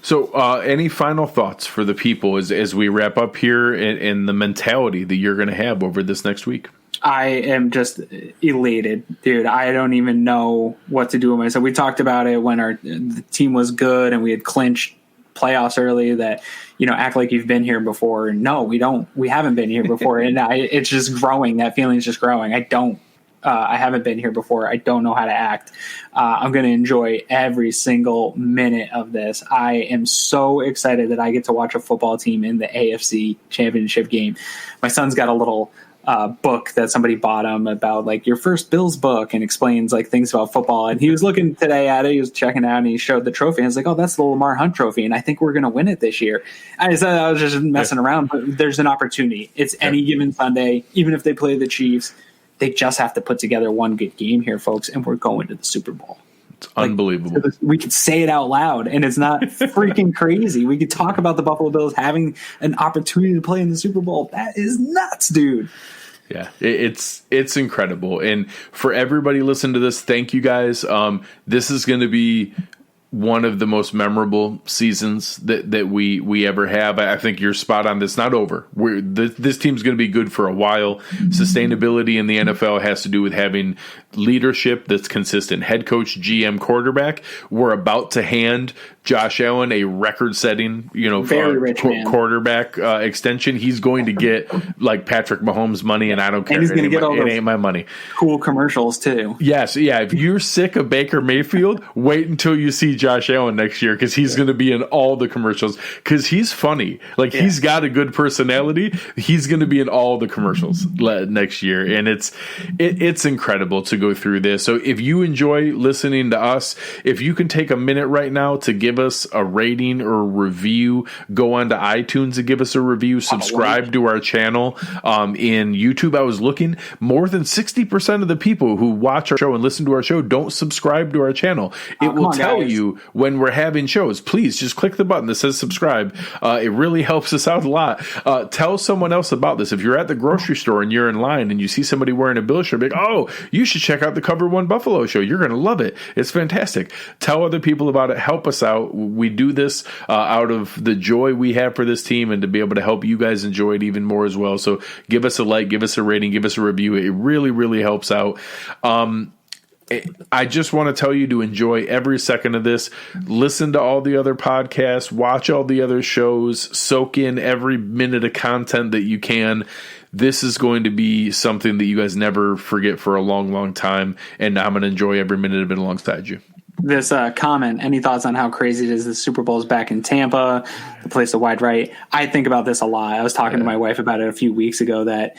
So any final thoughts for the people as we wrap up here and the mentality that you're going to have over this next week? I am just elated, dude. I don't even know what to do with myself. We talked about it when the team was good and we had clinched playoffs early, that act like you've been here before. No, we haven't been here before. And it's just growing. That feeling is just growing. I haven't been here before. I don't know how to act. I'm going to enjoy every single minute of this. I am so excited that I get to watch a football team in the AFC Championship game. My son's got a little book that somebody bought him about like your first Bills book, and explains like things about football. And he was looking today at it. He was checking out and he showed the trophy. And I was like, oh, that's the Lamar Hunt trophy. And I think we're going to win it this year. I was just messing around, but there's an opportunity. It's any given Sunday, even if they play the Chiefs. They just have to put together one good game here, folks, and we're going to the Super Bowl. It's unbelievable. We could say it out loud, and it's not freaking crazy. We could talk about the Buffalo Bills having an opportunity to play in the Super Bowl. That is nuts, dude. Yeah, it's incredible. And for everybody listening to this, thank you guys. This is going to be one of the most memorable seasons that we ever have. I think you're spot on. That's not over. This team's going to be good for a while. Sustainability in the NFL has to do with having leadership that's consistent. Head coach, GM, quarterback. We're about to hand Josh Allen a record-setting, very rich quarterback extension. He's going to get like Patrick Mahomes money, and I don't care. And he's going to get all it ain't my money. Cool commercials too. Yes, yeah. If you're sick of Baker Mayfield, wait until you see Josh Allen next year, because he's going to be in all the commercials, because he's funny. Like he's got a good personality. He's going to be in all the commercials next year, and it's incredible to go through this. So if you enjoy listening to us, if you can take a minute right now to give us a rating or a review, go on to iTunes and give us a review, subscribe to our channel in YouTube. I was looking, more than 60% of the people who watch our show and listen to our show don't subscribe to our channel. It will tell you when we're having shows. Please just click the button that says subscribe. It really helps us out a lot. Tell someone else about this. If you're at the grocery store and you're in line and you see somebody wearing a Bills shirt, be like, oh, you should check out the Cover One Buffalo show. You're going to love it. It's fantastic. Tell other people about it. Help us out. We do this out of the joy we have for this team, and to be able to help you guys enjoy it even more as well. So give us a like, give us a rating, give us a review. It really, really helps out. I just want to tell you to enjoy every second of this. Listen to all the other podcasts, watch all the other shows, soak in every minute of content that you can. This is going to be something that you guys never forget for a long, long time, and I'm going to enjoy every minute of it alongside you. This comment, any thoughts on how crazy it is the Super Bowl is back in Tampa, the place of wide right? I think about this a lot. I was talking to my wife about it a few weeks ago, that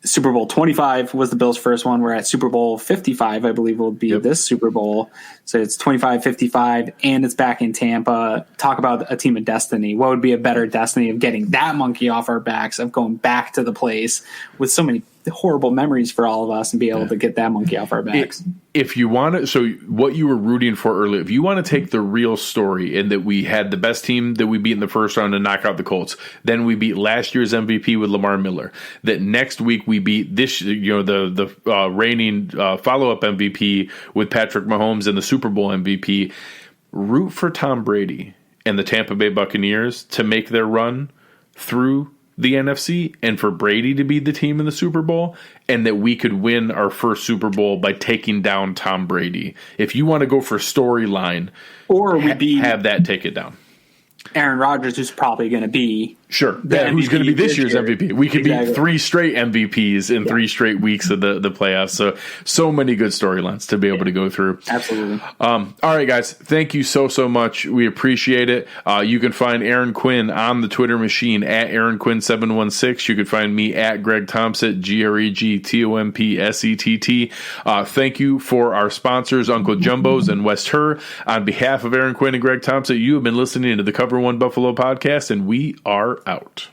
Super Bowl 25 was the Bills' first one. We're at Super Bowl 55, I believe, will be this Super Bowl. So it's 25, 55, and it's back in Tampa. Talk about a team of destiny. What would be a better destiny of getting that monkey off our backs, of going back to the place with so many horrible memories for all of us and be able to get that monkey off our backs. If you want to, so what you were rooting for earlier, if you want to take the real story and that we had the best team that we beat in the first round and knock out the Colts, then we beat last year's MVP with Lamar Miller. That next week we beat this, the reigning follow-up MVP with Patrick Mahomes and the Super Bowl MVP. Root for Tom Brady and the Tampa Bay Buccaneers to make their run through the NFC and for Brady to be the team in the Super Bowl, and that we could win our first Super Bowl by taking down Tom Brady. If you want to go for storyline, or we have that take it down. Aaron Rodgers, who's probably going to be who's going to be this year's MVP. We could be 3 straight MVPs in 3 straight weeks of the playoffs. So many good storylines to be able to go through. Absolutely. All right, guys. Thank you so much. We appreciate it. You can find Aaron Quinn on the Twitter machine at Aaron Quinn 716. You can find me at Greg Tompsett, GregTompsett. Thank you for our sponsors, Uncle Jumbo's and West Her. On behalf of Aaron Quinn and Greg Tompsett, you have been listening to the Cover One Buffalo podcast, and we are out.